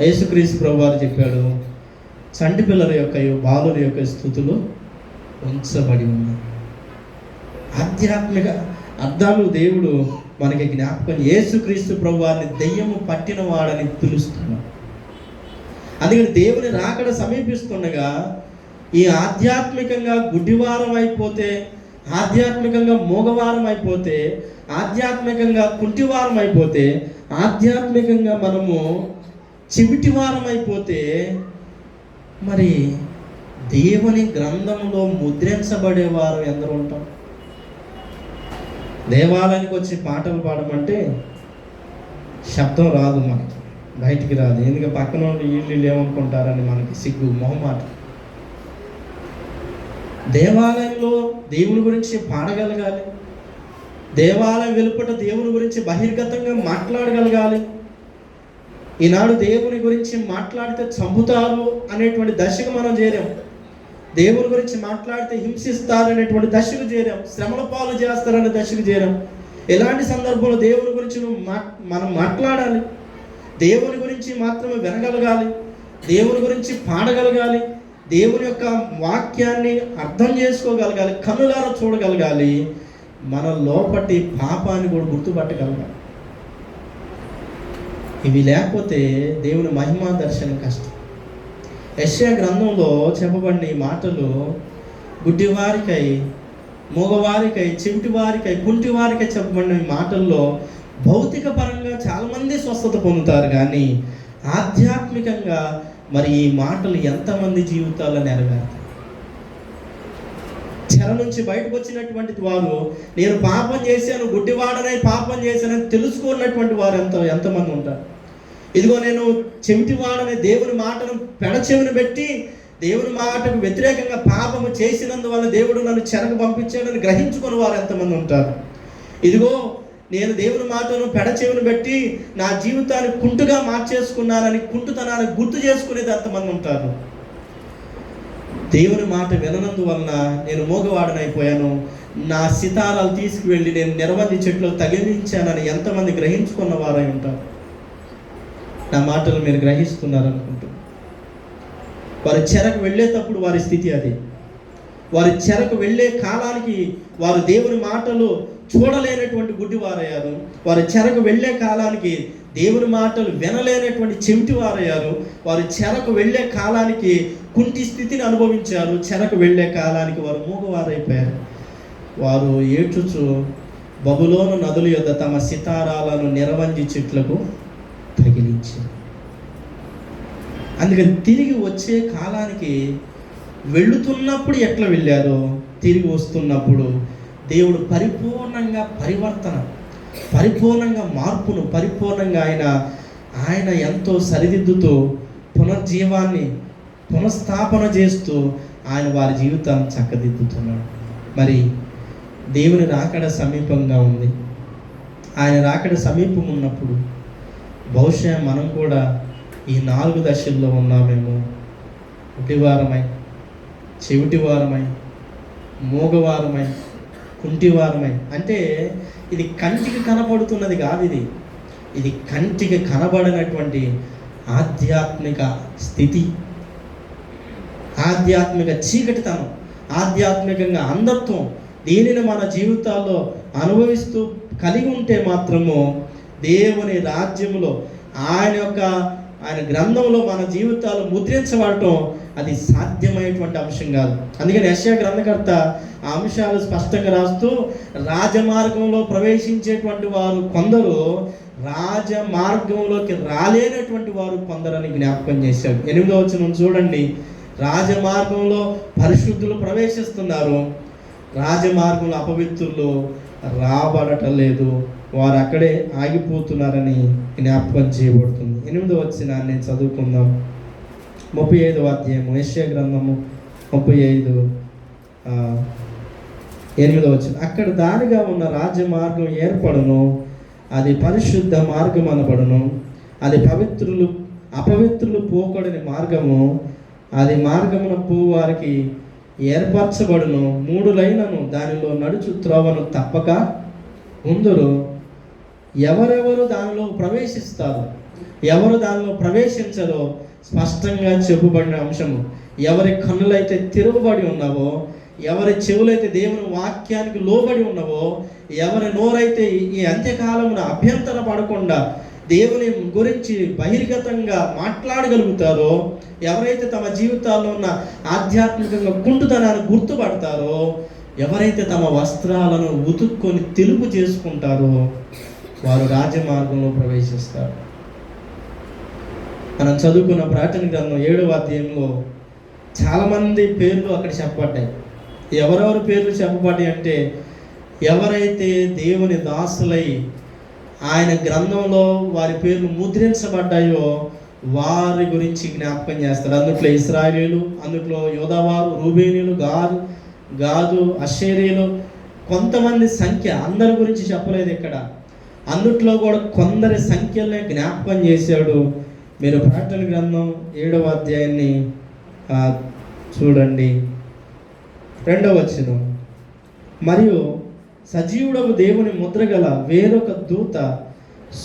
యేసుక్రీస్తు ప్రభువారు చెప్పాడు, చంటి పిల్లల యొక్క బాలుల యొక్క స్తుతులు ఉంచబడి ఉన్నాయి. ఆధ్యాత్మిక అర్థాలు దేవుడు మనకి జ్ఞాపకం. యేసుక్రీస్తు ప్రభువారిని దెయ్యము పట్టిన వాడని పిలుస్తున్నాడు. అందుకని దేవుని రాకడ సమీపిస్తుండగా ఈ ఆధ్యాత్మికంగా గుడ్డివారం అయిపోతే, ఆధ్యాత్మికంగా మూగవారం అయిపోతే, ఆధ్యాత్మికంగా కుంటివారం అయిపోతే, ఆధ్యాత్మికంగా మనము చెవిటివారం అయిపోతే, మరి దేవుని గ్రంథంలో ముద్రించబడేవారు ఎందరూ ఉంటాం? దేవాలయానికి వచ్చి పాటలు పాడమంటే శబ్దం రాదు, మనకి బయటికి రాదు. ఎందుకంటే పక్కన వీళ్ళు ఏమనుకుంటారని మనకి సిగ్గు, మొహమాట. దేవాలయంలో దేవుని గురించి పాడగలగాలి. దేవాలయం వెలుపట దేవుని గురించి బహిర్గతంగా మాట్లాడగలగాలి. ఈనాడు దేవుని గురించి మాట్లాడితే చంపుతారు అనేటువంటి దశకు మనం చేరాం. దేవుని గురించి మాట్లాడితే హింసిస్తారు అనేటువంటి దశకు చేరాం. శ్రమల పాలు చేస్తారనే దశకు చేరాం. ఎలాంటి సందర్భంలో దేవుని గురించి మనం మాట్లాడాలి? దేవుని గురించి మాత్రమే వినగలగాలి, దేవుని గురించి పాడగలగాలి, దేవుని యొక్క వాక్యాన్ని అర్థం చేసుకోగలగాలి, కన్నులారా చూడగలగాలి, మన లోపటి పాపాన్ని కూడా గుర్తుపట్టగలగాలి. ఇవి లేకపోతే దేవుని మహిమా దర్శనం కష్టం. యెషయా గ్రంథంలో చెప్పబడిన ఈ మాటలు గుడ్డివారికై, మూగవారికై, చెవిటివారికై, కుంటివారికై చెప్పబడిన ఈ మాటల్లో భౌతిక పరంగా చాలామంది స్వస్థత పొందుతారు, కానీ ఆధ్యాత్మికంగా మరి ఈ మాటలు ఎంతమంది జీవితాల్లో నెరవేరుతాయి? చెర నుంచి బయటకు వచ్చినటువంటి వారు, నేను పాపం చేశాను, గుడ్డివాడనై పాపం చేశానని తెలుసుకున్నటువంటి వారు ఎంతమంది ఉంటారు? ఇదిగో నేను చెవిటివాడనే దేవుని మాటను పెడచెవిని పెట్టి దేవుని మాటకు వ్యతిరేకంగా పాపము చేసినందువల్ల దేవుడు నన్ను చెరకు పంపించాడని గ్రహించుకుని వారు ఎంతమంది ఉంటారు? ఇదిగో నేను దేవుని మాటను పెడచెవిని పెట్టి నా జీవితాన్ని కుంటుగా మార్చేసుకున్నానని కుంటుతనాన్ని గుర్తు చేసుకునేది ఎంతమంది ఉంటారు? దేవుని మాట విననందువలన నేను మూగవాడనైపోయాను, నా సితారాలు తీసుకువెళ్ళి నేను నిర్వంధి చెట్లు తగిలించానని ఎంతమంది గ్రహించుకున్న వారై ఉంటారు? నా మాటలు మీరు గ్రహిస్తున్నారనుకుంటూ వారి చెరకు వెళ్ళేటప్పుడు వారి స్థితి అది. వారి చెరకు వెళ్ళే కాలానికి వారు దేవుని మాటలు చూడలేనటువంటి గుడ్డివారయ్యారు. వారి చెరకు వెళ్ళే కాలానికి దేవుని మాటలు వినలేనటువంటి చెవిటివారయ్యారు. వారి చెరకు వెళ్ళే కాలానికి కుంటి స్థితిని అనుభవించారు. చెరకు వెళ్ళే కాలానికి వారు మూగవారైపోయారు. వారు ఏడ్చుచు బబులోను నదుల యొద్ద తమ సితారాలను నిరవంజి చెట్లకు తగిలించారు. అందుకని తిరిగి వచ్చే కాలానికి వెళుతున్నప్పుడు ఎట్లా వెళ్ళారో, తిరిగి వస్తున్నప్పుడు దేవుడు పరిపూర్ణంగా పరిపూర్ణంగా మార్పును, పరిపూర్ణంగా ఆయన ఎంతో సరిదిద్దుతూ పునర్జీవాన్ని పునఃస్థాపన చేస్తూ ఆయన వారి జీవితాన్ని చక్కదిద్దుతున్నాడు. మరి దేవుని రాకడ సమీపంగా ఉంది. ఆయన రాకడ సమీపం ఉన్నప్పుడు బహుశా మనం కూడా ఈ 4 దశల్లో ఉన్నామేమో. గుడ్డివారమై, చెవిటివారమై, మూగవారమై, కుంటివారమై. అంటే ఇది కంటికి కనబడుతున్నది కాదు. ఇది కంటికి కనబడినటువంటి ఆధ్యాత్మిక స్థితి, ఆధ్యాత్మిక చీకటితనం, ఆధ్యాత్మికంగా అంధత్వం. దీనిని మన జీవితాల్లో అనుభవిస్తూ కలిగి ఉంటే మాత్రము దేవుని రాజ్యంలో ఆయన గ్రంథంలో మన జీవితాలు ముద్రించబడటం అది సాధ్యమైనటువంటి అంశం కాదు. అందుకని యెషయా గ్రంథకర్త ఆ అంశాలు స్పష్టంగా రాస్తూ, రాజమార్గంలో ప్రవేశించేటువంటి వారు కొందరు, రాజమార్గంలోకి రాలేనటువంటి వారు కొందరని జ్ఞాపకం చేశాడు. 8వ వచనం చూడండి. రాజమార్గంలో పరిశుద్ధులు ప్రవేశిస్తున్నారు, రాజమార్గంలో అపవిత్రులు రాబడటం లేదు, వారు అక్కడే ఆగిపోతున్నారని జ్ఞాపకం చేయబడుతుంది. 8వ వచనాన్ని నేను చదువుకుందాం. 35వ అధ్యాయము యెషయా గ్రంథము 35 8వ వచనం. అక్కడ దారిగా ఉన్న రాజమార్గం ఏర్పడును, అది పరిశుద్ధ మార్గం అనబడును, అది అపవిత్రులు పోకూడని మార్గము, అది మార్గమున వారికి ఏర్పరచబడును. 3 లైన్లను దానిలో నడుచు త్రోవను తప్పక ఉందరు. ఎవరెవరు దానిలో ప్రవేశిస్తారు, ఎవరు దానిలో ప్రవేశించరో స్పష్టంగా చెప్పబడిన అంశము. ఎవరి కన్నులైతే తిరుగుబడి ఉన్నావో, ఎవరి చెవులైతే దేవుని వాక్యానికి లోబడి ఉన్నావో, ఎవరి నోరైతే ఈ అంత్యకాలమున అభ్యంతర పడకుండా దేవుని గురించి బహిర్గతంగా మాట్లాడగలుగుతారో, ఎవరైతే తమ జీవితాల్లో ఉన్న ఆధ్యాత్మికంగా కుంటుదనాన్ని గుర్తుపడతారో, ఎవరైతే తమ వస్త్రాలను ఉతుక్కొని తెలుపు చేసుకుంటారో వారు రాజమార్గంలో ప్రవేశిస్తారు. మనం చదువుకున్న ప్రకటన గ్రంథం 7వ అధ్యాయంలో చాలామంది పేర్లు అక్కడ చెప్పబడ్డాయి. ఎవరెవరి పేర్లు చెప్పబడ్డాయి అంటే, ఎవరైతే దేవుని దాసులై ఆయన గ్రంథంలో వారి పేర్లు ముద్రించబడ్డాయో వారి గురించి జ్ఞాపకం చేస్తారు. అందుట్లో ఇశ్రాయేలీయులు, అందుట్లో యోదావారు, రూబేనీయులు, గాదు, అషేరీలు, కొంతమంది సంఖ్య, అందరి గురించి చెప్పలేదు ఇక్కడ. అందుట్లో కూడా కొందరి సంఖ్యలనే జ్ఞాపకం చేశాడు. మీరు ప్రకటన గ్రంథం 7వ అధ్యాయాన్ని చూడండి. 2వ వచనం. మరియు సజీవుడకు దేవుని ముద్ర గల వేరొక దూత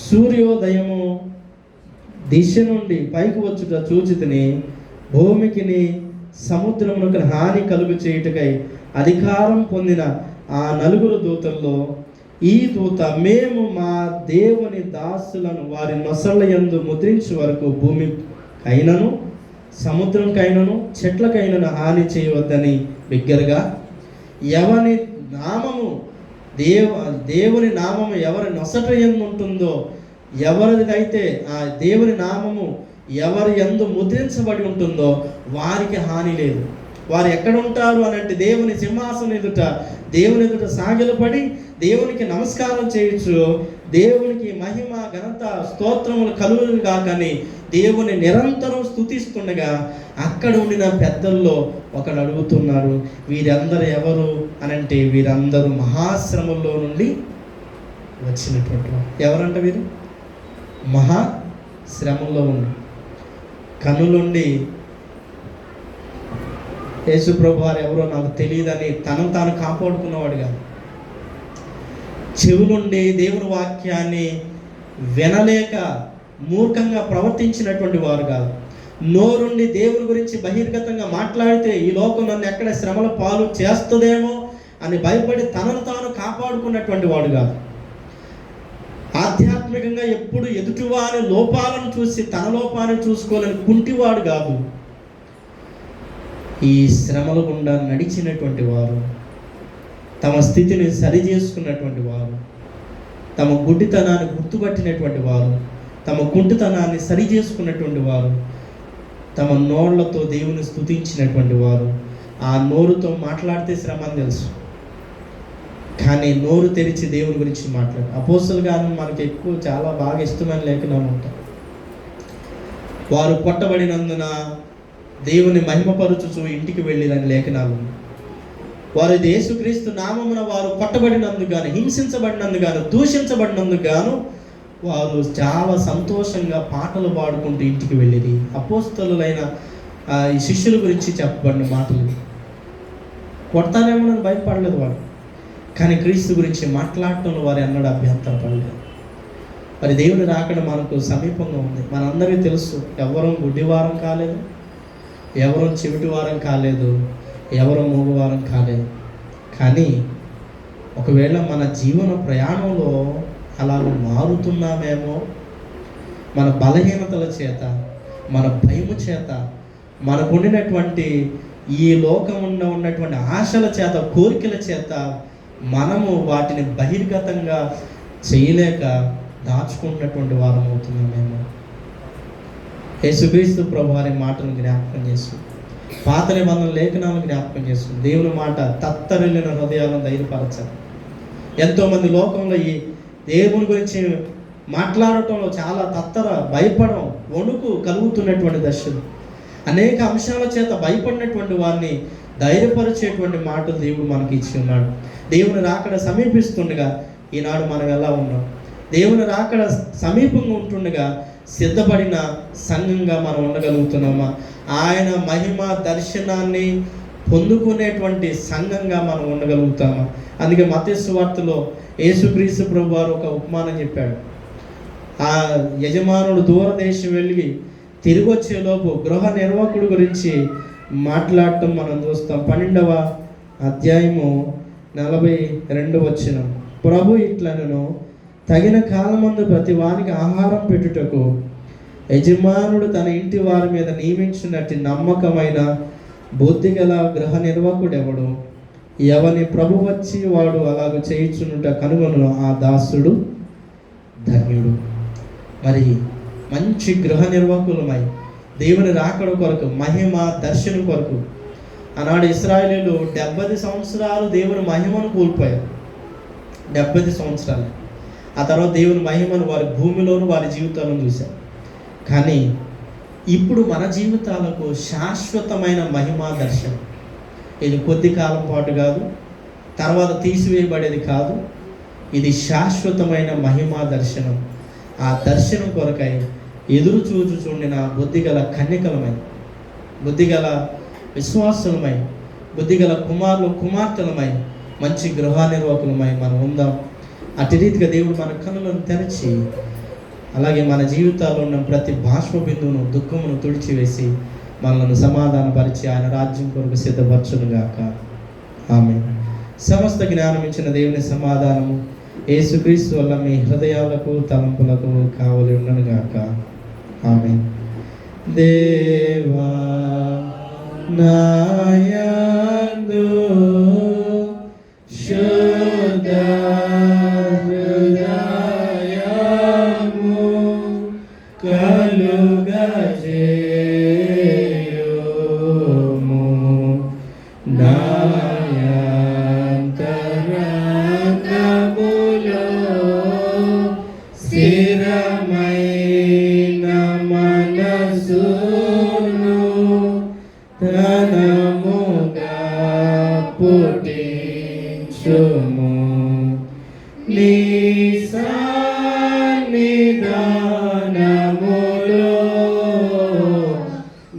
సూర్యోదయము దిశ నుండి పైకి వచ్చుట చూచితిని, భూమికిని సముద్రమునకు హాని కలుగు చేయుటకై అధికారం పొందిన ఆ 4 దూతల్లో ఈ దూత, మేము మా దేవుని దాసులను వారి నొసళ్ళ యందు ముద్రించు వరకు భూమికైనను సముద్రంకైనను చెట్లకైనను హాని చేయవద్దని బిగ్గరగా, ఎవని నామము దేవుని నామము ఎవరి నొసట యందు ఉంటుందో, ఎవరిదైతే ఆ దేవుని నామము ఎవరి యందు ముద్రించబడి ఉంటుందో వారికి హాని లేదు. వారు ఎక్కడ ఉంటారు అని అంటే, దేవుని సింహాసనం ఎదుట, దేవుని ఎదుట సాగిలపడి దేవునికి నమస్కారం చేయొచ్చు. దేవునికి మహిమ, ఘనత, స్తోత్రములు కలుగును కాకని దేవుని నిరంతరం స్తుతిస్తుండగా అక్కడ ఉండిన పెద్దల్లో ఒకడు అడుగుతున్నాడు, వీరందరూ ఎవరు అనంటే, వీరందరూ మహాశ్రమంలో నుండి వచ్చినటువంటి ఎవరంట వీరు? మహాశ్రమంలో ఉండి కన్నులుండి యేసు ప్రభు వారు ఎవరో నాకు తెలియదని తనను తాను కాపాడుకున్నవాడు కాదు. చెవులుండి దేవుని వాక్యాన్ని వినలేక మూర్ఖంగా ప్రవర్తించినటువంటి వారు కాదు. నోరుండి దేవుని గురించి బహిర్గతంగా మాట్లాడితే ఈ లోకం నన్ను ఎక్కడ శ్రమల పాలు చేస్తుందేమో అని భయపడి తనను తాను కాపాడుకున్నటువంటి వాడు కాదు. ఆధ్యాత్మికంగా ఎప్పుడు ఎదుటివారి లోపాలను చూసి తన లోపాన్ని చూసుకోలేని కుంటివాడు కాదు. ఈ శ్రమల గుండా నడిచినటువంటి వారు, తమ స్థితిని సరి చేసుకున్నటువంటి వారు, తమ గుడ్డితనాన్ని గుర్తుపట్టినటువంటి వారు, తమ కుంటితనాన్ని సరి చేసుకున్నటువంటి వారు, తమ నోళ్లతో దేవుని స్తుతించినటువంటి వారు. ఆ నోరుతో మాట్లాడితే శ్రమ అని తెలుసు, కానీ నోరు తెరిచి దేవుని గురించి మాట్లాడు. అపోస్తలుల గారు మనకి ఎక్కువ చాలా బాగా ఇష్టమైన లేఖనాలు ఉంటాయి. వారు కొట్టబడినందున దేవుని మహిమపరుచుచు ఇంటికి వెళ్ళిరని లేఖనాలు. వారు యేసుక్రీస్తు నామమున వారు కొట్టబడినందుకు గాను, హింసించబడినందుకు గాను, దూషించబడినందుకు గాను వారు చాలా సంతోషంగా పాటలు పాడుకుంటూ ఇంటికి వెళ్ళిరి. అపోస్తలులైన ఈ శిష్యుల గురించి చెప్పబడిన మాటలు. కొడతానేమో అని భయపడలేదు వాడు, కానీ క్రీస్తు గురించి మాట్లాడటంలో వారు ఎన్నడూ అభ్యంతరం పడలేదు. మరి దేవుని రాకడ మనకు సమీపంగా ఉంది. మనందరికీ తెలుసు, ఎవరూ గుడ్డివారం కాలేదు, ఎవరూ చెవిటివారం కాలేదు, ఎవరూ మూగవారం కాలేదు. కానీ ఒకవేళ మన జీవన ప్రయాణంలో అలా మారుతున్నామేమో, మన బలహీనతల చేత, మన భయము చేత, మనకు ఉండినటువంటి ఈ లోకములో ఉన్నటువంటి ఆశల చేత, కోరికల చేత మనము వాటిని బహిర్గతంగా చేయలేక దాచుకున్నటువంటి వారం అవుతున్నామేమో. యేసుక్రీస్తు ప్రభు వారి మాటను జ్ఞాపకం చేస్తూ, పాత నిబంధన లేఖనాలను జ్ఞాపకం చేస్తుంది. దేవుని మాట తత్తరిల్లిన హృదయాలను ధైర్యపరచాలి. ఎంతోమంది లోకంలో ఈ దేవుని గురించి మాట్లాడటంలో చాలా భయపడడం, వణుకు కలుగుతున్నటువంటి దశలు. అనేక అంశాల చేత భయపడినటువంటి వారిని ధైర్యపరిచేటువంటి మాటలు దేవుడు మనకి ఇచ్చి ఉన్నాడు. దేవుని రాకడ సమీపిస్తుండగా ఈనాడు మనం ఎలా ఉన్నాం? దేవుని రాకడ సమీపంగా ఉంటుండగా సిద్ధపడిన సంఘంగా మనం ఉండగలుగుతున్నామా? ఆయన మహిమ దర్శనాన్ని పొందుకునేటువంటి సంఘంగా మనం ఉండగలుగుతామా? అందుకే మత్తయి సువార్తలో యేసుక్రీస్తు ప్రభు వారు ఒక ఉపమానం చెప్పాడు. ఆ యజమానుడు దూరదేశం వెళ్ళి తిరిగి వచ్చేలోపు గృహ నిర్వాహకుడు గురించి మాట్లాడటం మనం చూస్తాం. 12వ అధ్యాయము 42వ వచనం. ప్రభు ఇట్లనను, తగిన కాలమందు ప్రతి వానికి ఆహారం పెట్టుటకు యజమానుడు తన ఇంటి వారి మీద నియమించినట్టు నమ్మకమైన బుద్ధిగల గృహ నిర్వాహకుడెవడు? ఎవని ప్రభు వచ్చి వాడు అలాగ చేయించునుట కనుగొను ఆ దాసుడు ధన్యుడు. మరి మంచి గృహ నిర్వాహకులమై దేవుని రాకడ కొరకు, మహిమ దర్శనం కొరకు, ఆనాడు ఇశ్రాయేలీయులు 70 సంవత్సరాలు దేవుని మహిమను కోల్పోయారు. 70 సంవత్సరాలు. ఆ తర్వాత దేవుని మహిమను వారి భూమిలోను వారి జీవితాలను చూశారు. కానీ ఇప్పుడు మన జీవితాలకు శాశ్వతమైన మహిమా దర్శనం. ఇది కొద్ది కాలం పాటు కాదు, తర్వాత తీసివేయబడేది కాదు. ఇది శాశ్వతమైన మహిమా దర్శనం. ఆ దర్శనం కొరకై ఎదురు చూచుచుండిన బుద్ధిగల కన్యకలమై, బుద్ధిగల విశ్వాసులమై, బుద్ధిగల కుమారులు కుమార్తెలమై, మంచి గృహ నిర్వాహకులమై మనం ఉందాం. అటు రీతిగా దేవుడు మన కన్నులను తెరచి, అలాగే మన జీవితాల్లో ఉన్న ప్రతి బాష్ప బిందువును, దుఃఖమును తుడిచివేసి మనల్ని సమాధానపరిచి ఆయన రాజ్యం కొరకు సిద్ధపరచునుగాక. ఆమేన్. సమస్త జ్ఞానం ఇచ్చిన దేవుని సమాధానము యేసుక్రీస్తు వల్ల మీ హృదయాలకు తలంపులకు కావలి ఉండనుగాక. ఆమేన్. దేవా నాయందు శుద్ధ హృదయము కలుగజేయుము, నాయంతరంగములో స్థిరమైన మనసును ధనముగా పుట్టించుము. నీ సన్నిధానములో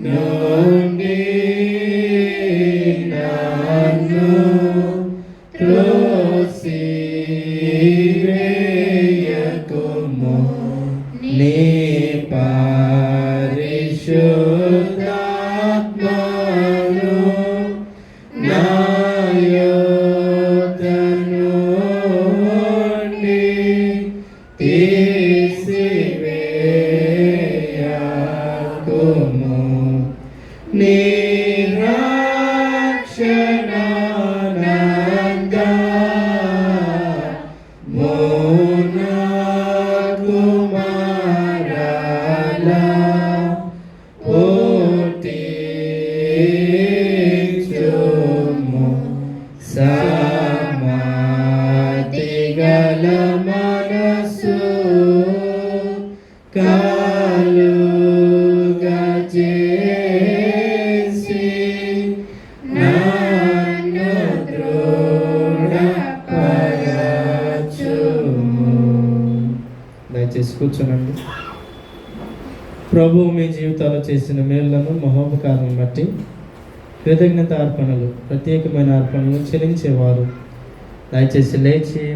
నుండి నన్ను త్రోసివేయకుము. నీ పరిశుద్ధాత్మను నా యొద్ద నుండి తీసివేయకుము. మాతిగల మనసు కలుగా చేసి నన్ను దృఢపరచుము. దయచేసి కూర్చోనండి. ప్రభు మీ జీవితాలు చేసిన మేళ్లను మహోపకారం బట్టి కృతజ్ఞత అర్పణలు, ప్రత్యేకమైన అర్పణలు చెల్లించేవారు దయచేసి లేచి